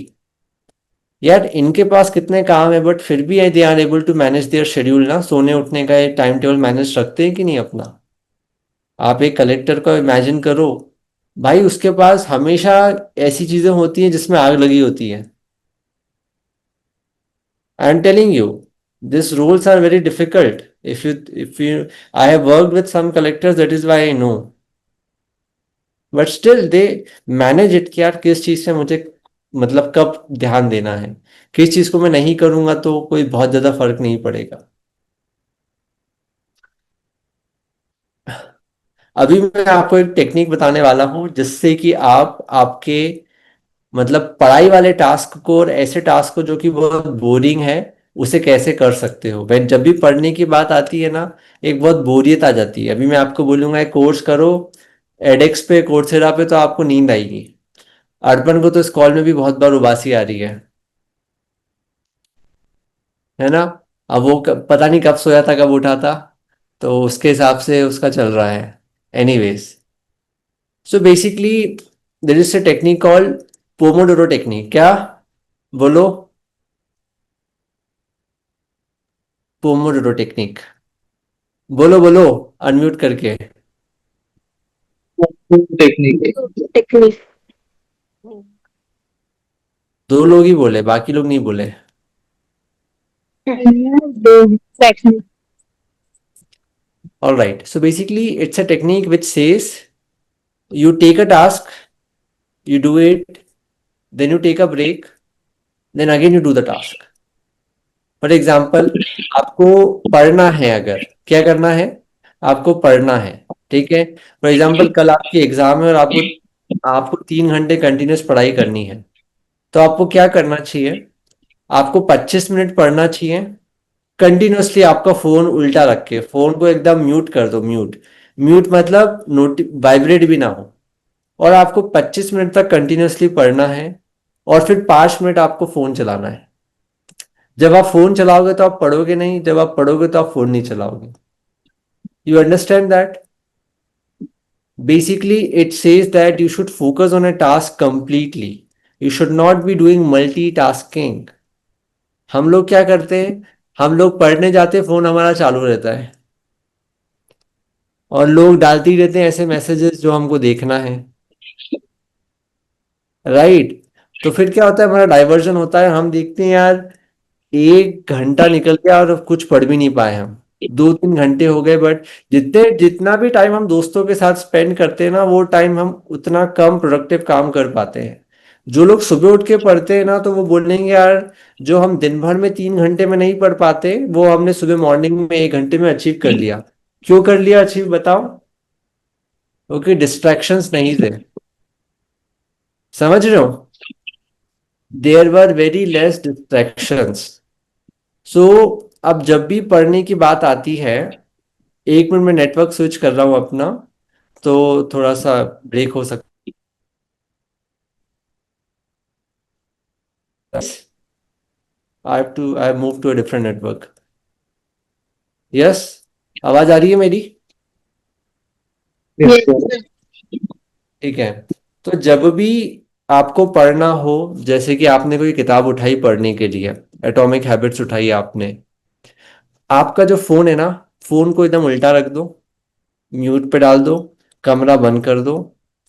यार इनके पास कितने काम है बट फिर भी they are able to manage their schedule ना, सोने उठने का एक टाइम टेबल मैनेज रखते हैं कि नहीं अपना। आप एक कलेक्टर को इमेजिन करो, भाई उसके पास हमेशा ऐसी चीजें होती हैं जिसमें आग लगी होती है। I am telling you, these roles are very difficult. If you, I have worked with some collectors, that is why I know. But still they manage it कि यार किस चीज से मुझे मतलब कब ध्यान देना है, किस चीज को मैं नहीं करूंगा तो कोई बहुत ज्यादा फर्क नहीं पड़ेगा। अभी मैं आपको एक टेक्निक बताने वाला हूँ जिससे कि आप आपके मतलब पढ़ाई वाले टास्क को और ऐसे टास्क को जो कि बहुत बोरिंग है उसे कैसे कर सकते हो। वह जब भी पढ़ने की बात आती है ना, एक बहुत बोरियत आ जाती है। अभी मैं आपको बोलूंगा एक कोर्स करो एडेक्स पे, कोर्सेरा पे, तो आपको नींद आएगी। अर्पण को तो इस कॉल में भी बहुत बार उबासी आ रही है ना। अब वो पता नहीं कब सोया था कब उठा था, तो उसके हिसाब से उसका चल रहा है। Anyways, so basically there is a technique called pomodoro technique. क्या बोलो? पोमोडोरो टेक्निक, बोलो बोलो, अनम्यूट करके। technique. Technique. दो लोग ही बोले, बाकी लोग नहीं बोले। Technique. All right, so basically it's a technique which says you take a task, you do it, then you take a break, then again you do the task। For example, आपको पढ़ना है, अगर क्या करना है, आपको पढ़ना है, ठीक है। फॉर एग्जाम्पल कल आपकी एग्जाम है और आपको आपको 3 घंटे कंटिन्यूस पढ़ाई करनी है, तो आपको क्या करना चाहिए, आपको 25 मिनट पढ़ना चाहिए कंटिन्यूसली। आपका फोन उल्टा रख के, फोन को एकदम म्यूट कर दो, म्यूट। म्यूट मतलब नोटि वाइब्रेट भी ना हो। और आपको 25 मिनट तक कंटिन्यूसली पढ़ना है, और फिर 5 मिनट आपको फोन चलाना है। जब आप फोन चलाओगे तो आप पढ़ोगे नहीं, जब आप पढ़ोगे तो आप फोन नहीं चलाओगे। You understand that? Basically it says that you should focus on a task completely, you should not be doing multitasking. हम लोग क्या करते हैं, हम लोग पढ़ने जाते हैं, फोन हमारा चालू रहता है और लोग डालते ही रहते हैं ऐसे मैसेजेस जो हमको देखना है, राइट? तो फिर क्या होता है, हमारा डाइवर्जन होता है। हम देखते हैं यार 1 घंटा निकल गया और कुछ पढ़ भी नहीं पाए हम, 2-3 घंटे हो गए। बट जितना भी टाइम हम दोस्तों के साथ स्पेंड करते हैं ना, वो टाइम हम उतना कम प्रोडक्टिव काम कर पाते हैं। जो लोग सुबह उठ के पढ़ते हैं ना, तो वो बोलेंगे यार जो हम दिन भर में 3 घंटे में नहीं पढ़ पाते, वो हमने सुबह मॉर्निंग में 1 घंटे में अचीव कर लिया। क्यों कर लिया अचीव, बताओ? क्योंकि डिस्ट्रैक्शंस नहीं थे। समझ रहे हो? There were very less distractions. So अब जब भी पढ़ने की बात आती है, 1 मिनट में नेटवर्क स्विच कर रहा हूँ अपना, तो थोड़ा सा ब्रेक हो सकता है। I move to a different network. Yes, आवाज आ रही है मेरी? Yes, sir. ठीक है। तो जब भी आपको पढ़ना हो, जैसे कि आपने कोई किताब उठाई पढ़ने के लिए, एटॉमिक हैबिट्स उठाई आपने, आपका जो फोन है ना, फोन को एकदम उल्टा रख दो, म्यूट पे डाल दो, कमरा बंद कर दो,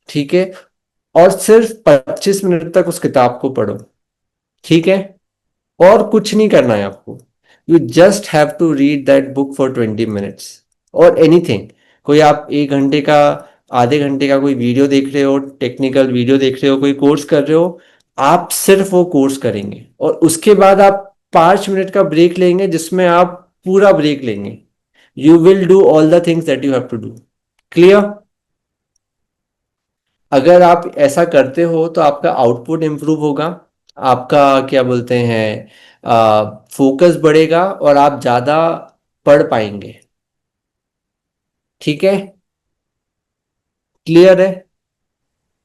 ठीक है, और सिर्फ 25 मिनट तक उस किताब को पढ़ो, ठीक है, और कुछ नहीं करना है आपको। You just have to read that book for 20 minutes और एनीथिंग। कोई आप 1 घंटे का, आधे घंटे का कोई वीडियो देख रहे हो, टेक्निकल वीडियो देख रहे हो, कोई कोर्स कर रहे हो, आप सिर्फ वो कोर्स करेंगे और उसके बाद आप 5 मिनट का ब्रेक लेंगे जिसमें आप पूरा ब्रेक लेंगे। You will do all the things that you have to do. Clear? अगर आप ऐसा करते हो तो आपका आउटपुट इंप्रूव होगा, आपका क्या बोलते हैं, फोकस बढ़ेगा और आप ज्यादा पढ़ पाएंगे, ठीक है? क्लियर है?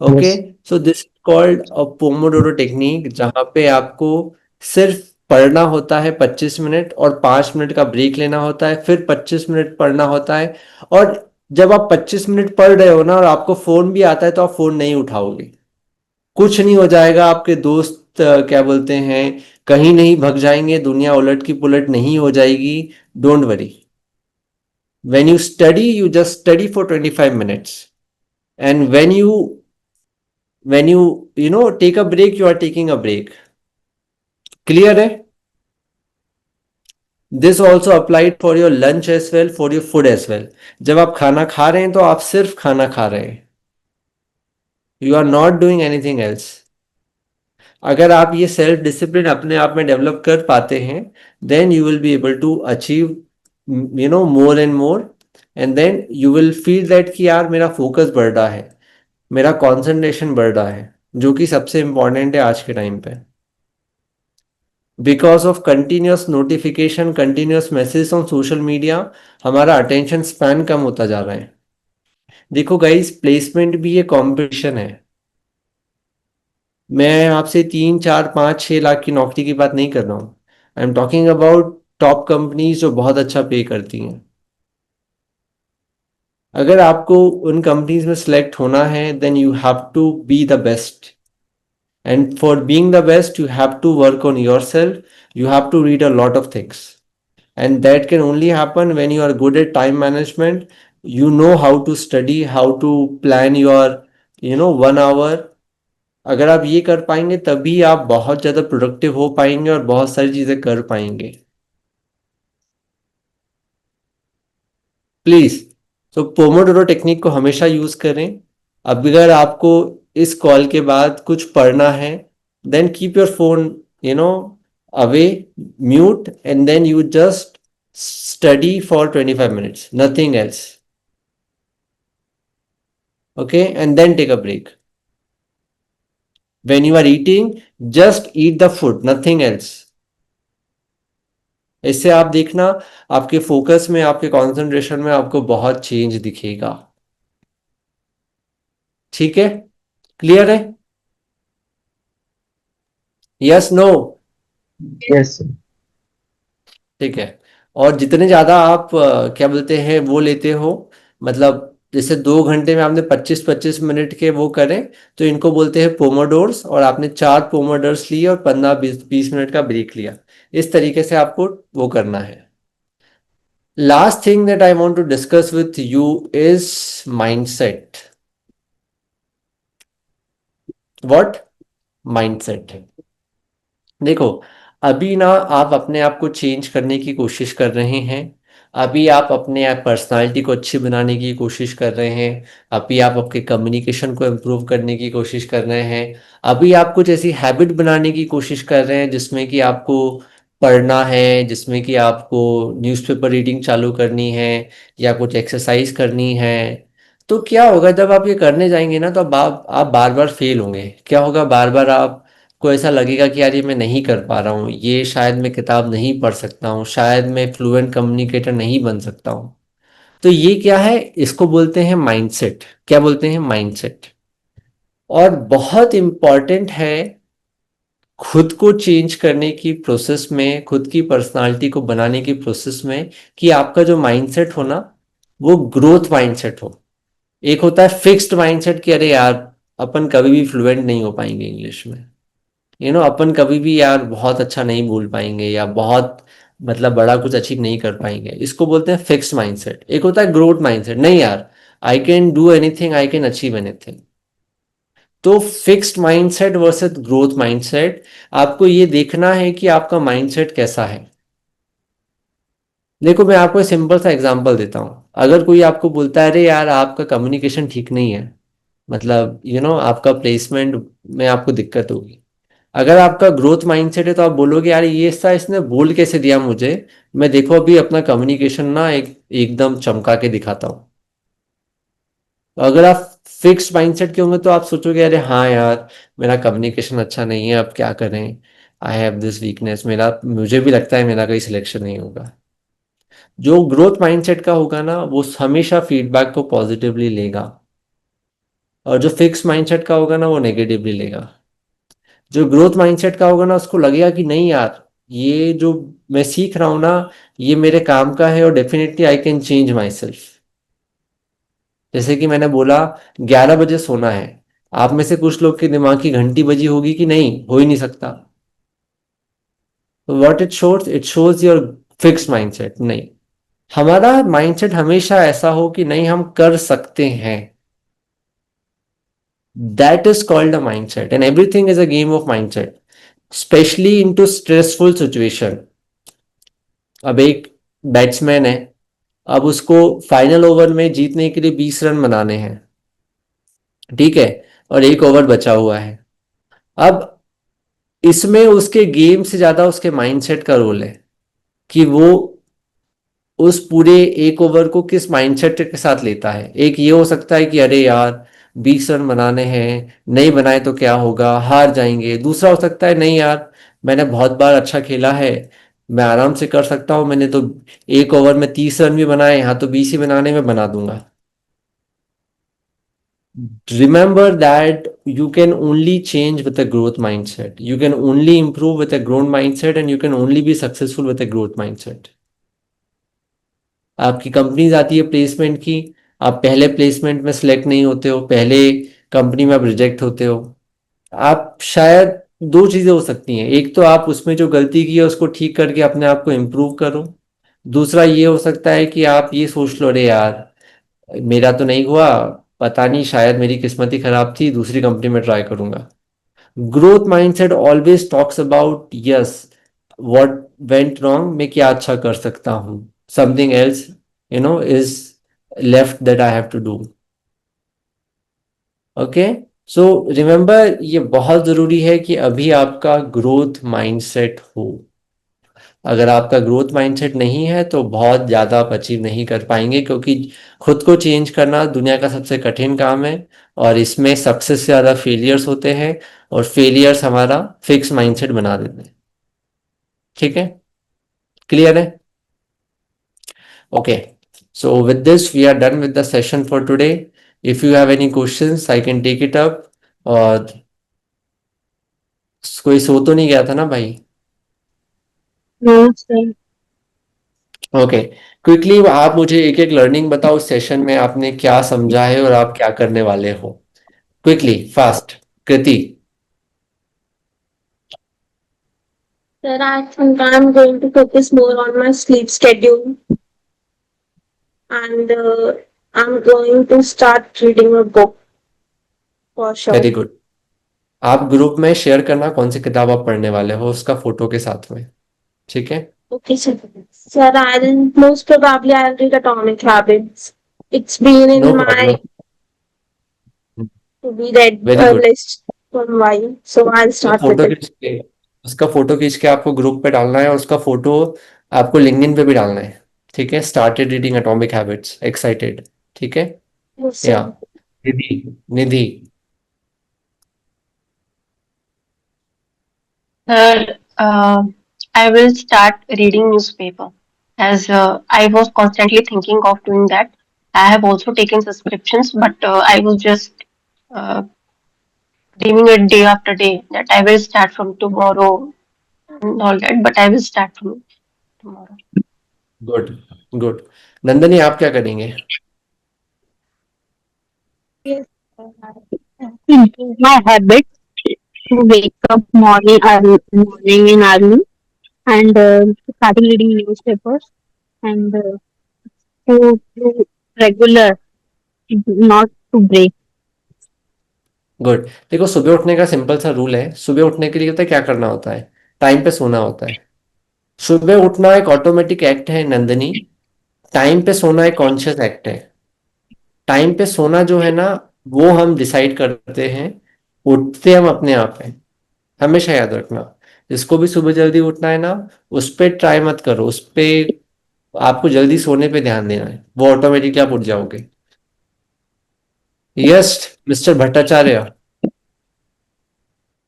Okay. Yes. So this called a Pomodoro technique, जहां पे आपको सिर्फ पढ़ना होता है 25 मिनट और 5 मिनट का ब्रेक लेना होता है, फिर 25 मिनट पढ़ना होता है। और जब आप 25 मिनट पढ़ रहे हो ना और आपको फोन भी आता है तो आप फोन नहीं उठाओगे, कुछ नहीं हो जाएगा, आपके दोस्त क्या बोलते हैं, कहीं नहीं भग जाएंगे, दुनिया उलट की पुलट नहीं हो जाएगी। Don't worry, when you study you just study for 25 minutes, and when you take a break, you are taking a break. Clear है? This also applied for your lunch as well, for your food as well. जब आप खाना खा रहे हैं तो आप सिर्फ खाना खा रहे हैं, you are not doing anything else. अगर आप ये सेल्फ डिसिप्लिन अपने आप में डेवलप कर पाते हैं, then you will be able to achieve more and more, and then you will feel that कि यार मेरा फोकस बढ़ रहा है, मेरा कंसंट्रेशन बढ़ रहा है, जो कि सबसे इंपॉर्टेंट है आज के टाइम पे। Because of continuous notification, continuous message on social media, हमारा अटेंशन स्पैन कम होता जा रहा है। देखो गाइस, प्लेसमेंट भी ये कंपटीशन है। मैं आपसे 3 4 5 6 लाख की नौकरी की बात नहीं कर रहा हूँ, I am talking about top companies जो बहुत अच्छा पे करती हैं। अगर आपको उन कंपनीज में सिलेक्ट होना है, then you have to be the best, and for being the best you have to work on yourself, you have to read a lot of things, and that can only happen when you are good at time management. You know how to study, how to plan your 1 hour. अगर आप ये कर पाएंगे तभी आप बहुत ज़्यादा productive हो पाएंगे और बहुत सारी चीज़ें कर पाएंगे। प्लीज़, तो पोमोडोरो टेक्निक को हमेशा यूज़ करें। अब अगर आपको इस कॉल के बाद कुछ पढ़ना है, then keep your phone away, mute, and then you just study for 25 minutes, nothing else. Okay, and then take a break. When you are eating, just eat the food, nothing else. इससे आप देखना, आपके focus में, आपके concentration में आपको बहुत change दिखेगा। ठीक है? क्लियर है? Yes, no? Yes. ठीक है। और जितने ज्यादा आप क्या बोलते हैं वो लेते हो, मतलब जैसे 2 घंटे में आपने 25-25 मिनट के वो करें, तो इनको बोलते हैं पोमोडोर्स, और आपने 4 पोमोडोर्स लिए और 15-20 मिनट का ब्रेक लिया। इस तरीके से आपको वो करना है। Last thing that I want to discuss with you is mindset. What? Mindset. देखो, अभी ना आप अपने आप को चेंज करने की कोशिश कर रहे हैं, अभी आप अपने आप पर्सनालिटी को अच्छी बनाने की कोशिश कर रहे हैं, अभी आप आपके कम्युनिकेशन को इम्प्रूव करने की कोशिश कर रहे हैं, अभी आप कुछ ऐसी हैबिट बनाने की कोशिश कर रहे हैं जिसमें कि आपको पढ़ना है, जिसमें कि आपको न्यूज़पेपर रीडिंग चालू करनी है या कुछ एक्सरसाइज करनी है। तो क्या होगा जब आप ये करने जाएंगे ना, तो आप बार बार फेल होंगे। क्या होगा, बार बार आप को ऐसा लगेगा कि यार ये मैं नहीं कर पा रहा हूँ, ये शायद मैं किताब नहीं पढ़ सकता हूँ, शायद मैं फ्लुएंट कम्युनिकेटर नहीं बन सकता हूँ। तो ये क्या है, इसको बोलते हैं माइंडसेट। क्या बोलते हैं? माइंडसेट। और बहुत इंपॉर्टेंट है खुद को चेंज करने की प्रोसेस में, खुद की पर्सनालिटी को बनाने की प्रोसेस में, कि आपका जो माइंडसेट हो ना, वो ग्रोथ माइंडसेट हो। एक होता है फिक्स्ड माइंडसेट कि अरे यार अपन कभी भी फ्लुएंट नहीं हो पाएंगे इंग्लिश में, अपन कभी भी यार बहुत अच्छा नहीं बोल पाएंगे, या बहुत मतलब बड़ा कुछ अचीव नहीं कर पाएंगे। इसको बोलते हैं फिक्स्ड माइंडसेट। एक होता है ग्रोथ माइंडसेट, नहीं यार, I can do anything, I can achieve anything. तो fixed mindset versus growth mindset, आपको ये देखना है कि आपका माइंडसेट कैसा है। देखो मैं आपको एक सिंपल सा एग्जांपल देता हूँ। अगर कोई आपको बोलता है अरे यार आपका कम्युनिकेशन ठीक नहीं है, मतलब आपका प्लेसमेंट में आपको दिक्कत होगी। अगर आपका ग्रोथ माइंडसेट है तो आप बोलोगे यार ये सा इसने बोल कैसे दिया मुझे, मैं देखो अभी अपना कम्युनिकेशन ना एकदम चमका के दिखाता हूँ। तो अगर आप फिक्स्ड माइंडसेट के होंगे तो आप सोचोगे अरे हाँ यार मेरा कम्युनिकेशन अच्छा नहीं है, अब क्या करें, आई हैव दिस वीकनेस, मेरा मुझे भी लगता है मेरा कहीं सिलेक्शन नहीं होगा। जो ग्रोथ माइंडसेट का होगा ना वो हमेशा फीडबैक को पॉजिटिवली लेगा, और जो फिक्स माइंडसेट का होगा ना वो नेगेटिवली लेगा। जो ग्रोथ माइंडसेट का होगा ना उसको लगेगा कि नहीं यार ये जो मैं सीख रहा हूं ना ये मेरे काम का है और definitely I can change my self. जैसे कि मैंने बोला 11 बजे सोना है, आप में से कुछ लोग के दिमाग की घंटी बजी होगी कि नहीं हो ही नहीं सकता। What it shows your fix mindset. नहीं, हमारा माइंडसेट हमेशा ऐसा हो कि नहीं हम कर सकते हैं। That is called a mindset and everything is a game of mindset, specially into stressful situation. अब एक बैट्समैन है, अब उसको फाइनल ओवर में जीतने के लिए 20 रन बनाने हैं, ठीक है, और एक ओवर बचा हुआ है। अब इसमें उसके गेम से ज्यादा उसके माइंडसेट का रोल है कि वो उस पूरे एक ओवर को किस माइंडसेट के साथ लेता है। एक ये हो सकता है कि अरे यार 20 रन बनाने हैं, नहीं बनाए तो क्या होगा, हार जाएंगे। दूसरा हो सकता है नहीं यार मैंने बहुत बार अच्छा खेला है, मैं आराम से कर सकता हूँ, मैंने तो एक ओवर में 30 रन भी बनाए, यहाँ तो 20 ही बनाने में बना दूंगा। Remember that you can only change with a growth mindset. You can only improve with a growth mindset and you can only be successful with a growth mindset. आपकी कंपनीज आती है प्लेसमेंट की, आप पहले प्लेसमेंट में select नहीं होते हो, पहले कंपनी में आप रिजेक्ट होते हो। आप शायद दो चीजें हो सकती हैं, एक तो आप उसमें जो गलती की है उसको ठीक करके अपने आप को इम्प्रूव करो। दूसरा ये हो सकता है कि आप ये सोच लो अरे यार मेरा तो नहीं हुआ, पता नहीं शायद मेरी किस्मत ही खराब थी, दूसरी कंपनी में ट्राई करूंगा। Growth mindset always talks about yes what went wrong, मैं क्या अच्छा कर सकता हूँ, something else is left that I have to do. Okay, so remember ये बहुत जरूरी है कि अभी आपका ग्रोथ माइंडसेट हो। अगर आपका ग्रोथ माइंडसेट नहीं है तो बहुत ज़्यादा आप अचीव नहीं कर पाएंगे, क्योंकि खुद को चेंज करना दुनिया का सबसे कठिन काम है, और इसमें सबसे ज़्यादा फेलियर्स होते हैं, और फेलियर्स हमारा फिक्स माइंडसेट बना देते हैं। ठीक है, क्लियर है? Okay, so with this we are done with the session for today. If you have any questions I can take it up. और कोई सो तो नहीं गया था ना भाई? No, sir. ओके, क्विकली आप मुझे एक एक लर्निंग बताओ इस सेशन में आपने क्या समझा है और आप क्या करने वाले हो। Quickly fast, Kriti. Sir, I think I'm going to focus more on my sleep schedule and I'm going to start reading a book for sure. Very good. आप ग्रुप में शेयर करना कौन सी किताब आप पढ़ने वाले हो उसका फोटो के साथ में, ठीक है? Okay, sir. Sir, I'll most probably I'll read Atomic Habits. It's been no in problem, my to be read very good. list for a while, so I'll उसका start with फोटो it. खींच के उसका photo खींच के आपको group पे डालना है, और उसका फोटो आपको लिंक्डइन पे भी डालना है, ठीक है? Started reading atomic habits, excited, ठीक है? Yes, या sir. Nidhi, Nidhi. Sir, I will start reading newspaper as I was constantly thinking of doing that. I have also taken subscriptions, but I was just uh, dreaming it day after day that I will start from tomorrow and all that. But I will start from tomorrow. Good, good. Nandini आप क्या करेंगे? Yes, improve my habit to wake up morning in early and starting reading newspapers and to regular, not to break. Good. देखो, सुबह उठने का simple सा rule है। सुबह उठने के लिए पता है क्या करना होता है? टाइम पे सोना होता है। सुबह उठना एक ऑटोमेटिक एक्ट है नंदिनी। टाइम पे सोना एक कॉन्शियस एक्ट है। टाइम पे सोना जो है ना, वो हम डिसाइड करते हैं। उठते हम अपने आप हैं। हमेशा याद रखना। जिसको भी सुबह जल्दी उठना है ना, उस पे ट्राई मत करो। उस पे आपको जल्दी सोने पे ध्यान देना है, वो ऑटोमेटिकली आप उठ जाओगे। Yes, mister Bhattacharya.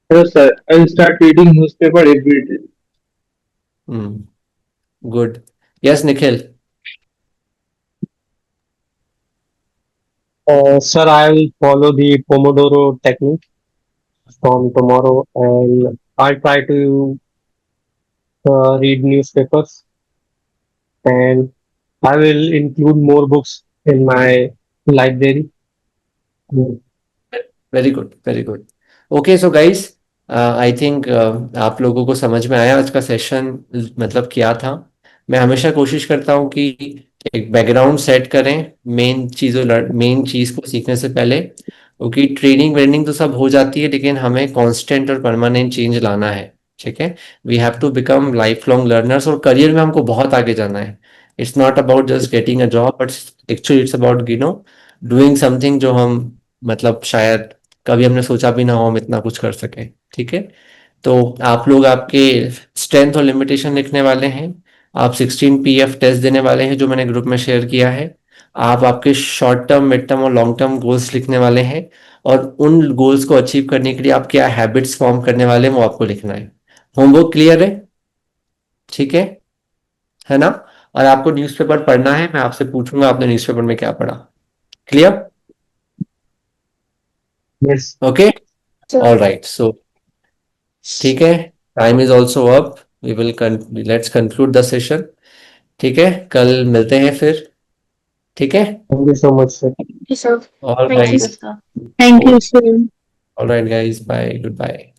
Hello, sir. I'll start reading newspaper every day. Good. Yes, Nikhil. Sir, I will follow the Pomodoro technique from tomorrow, and I'll try to read newspapers, and I will include more books in my library. Very good, very good. Okay, so guys, I think आप लोगों को समझ में आया आज का session मतलब क्या था। मैं हमेशा कोशिश करता हूँ कि एक बैकग्राउंड सेट करें मेन चीज को सीखने से पहले, क्योंकि ट्रेनिंग वेनिंग तो सब हो जाती है, लेकिन हमें कांस्टेंट और परमानेंट चेंज लाना है। ठीक है, we have to become life long learners, और करियर में हमको बहुत आगे जाना है। It's not about just getting a job, but actually it's about doing something जो हम मतलब शायद कभी हमने सोचा भी ना हो हम इतना कुछ कर सके। ठीक है, तो आप लोग आपके स्ट्रेंथ और लिमिटेशन लिखने वाले हैं। आप 16 PF टेस्ट देने वाले हैं जो मैंने ग्रुप में शेयर किया है। आप आपके शॉर्ट टर्म, मिड टर्म और लॉन्ग टर्म गोल्स लिखने वाले हैं, और उन गोल्स को अचीव करने के लिए आप क्या हैबिट्स फॉर्म करने वाले हैं वो आपको लिखना है। होमवर्क क्लियर है? ठीक है ना? और आपको न्यूज़पेपर पढ़ना है। मैं आपसे पूछूंगा आपने न्यूज़पेपर में क्या पढ़ा। Clear? Yes. Okay, So, all right. So ठीक है, time is also up. We will let's conclude the session. ठीक है, कल मिलते हैं फिर। ठीक है, Thank you so much, sir. so all thank Thank you. you, right. sir. Thank you, sir. All right guys, bye, good bye.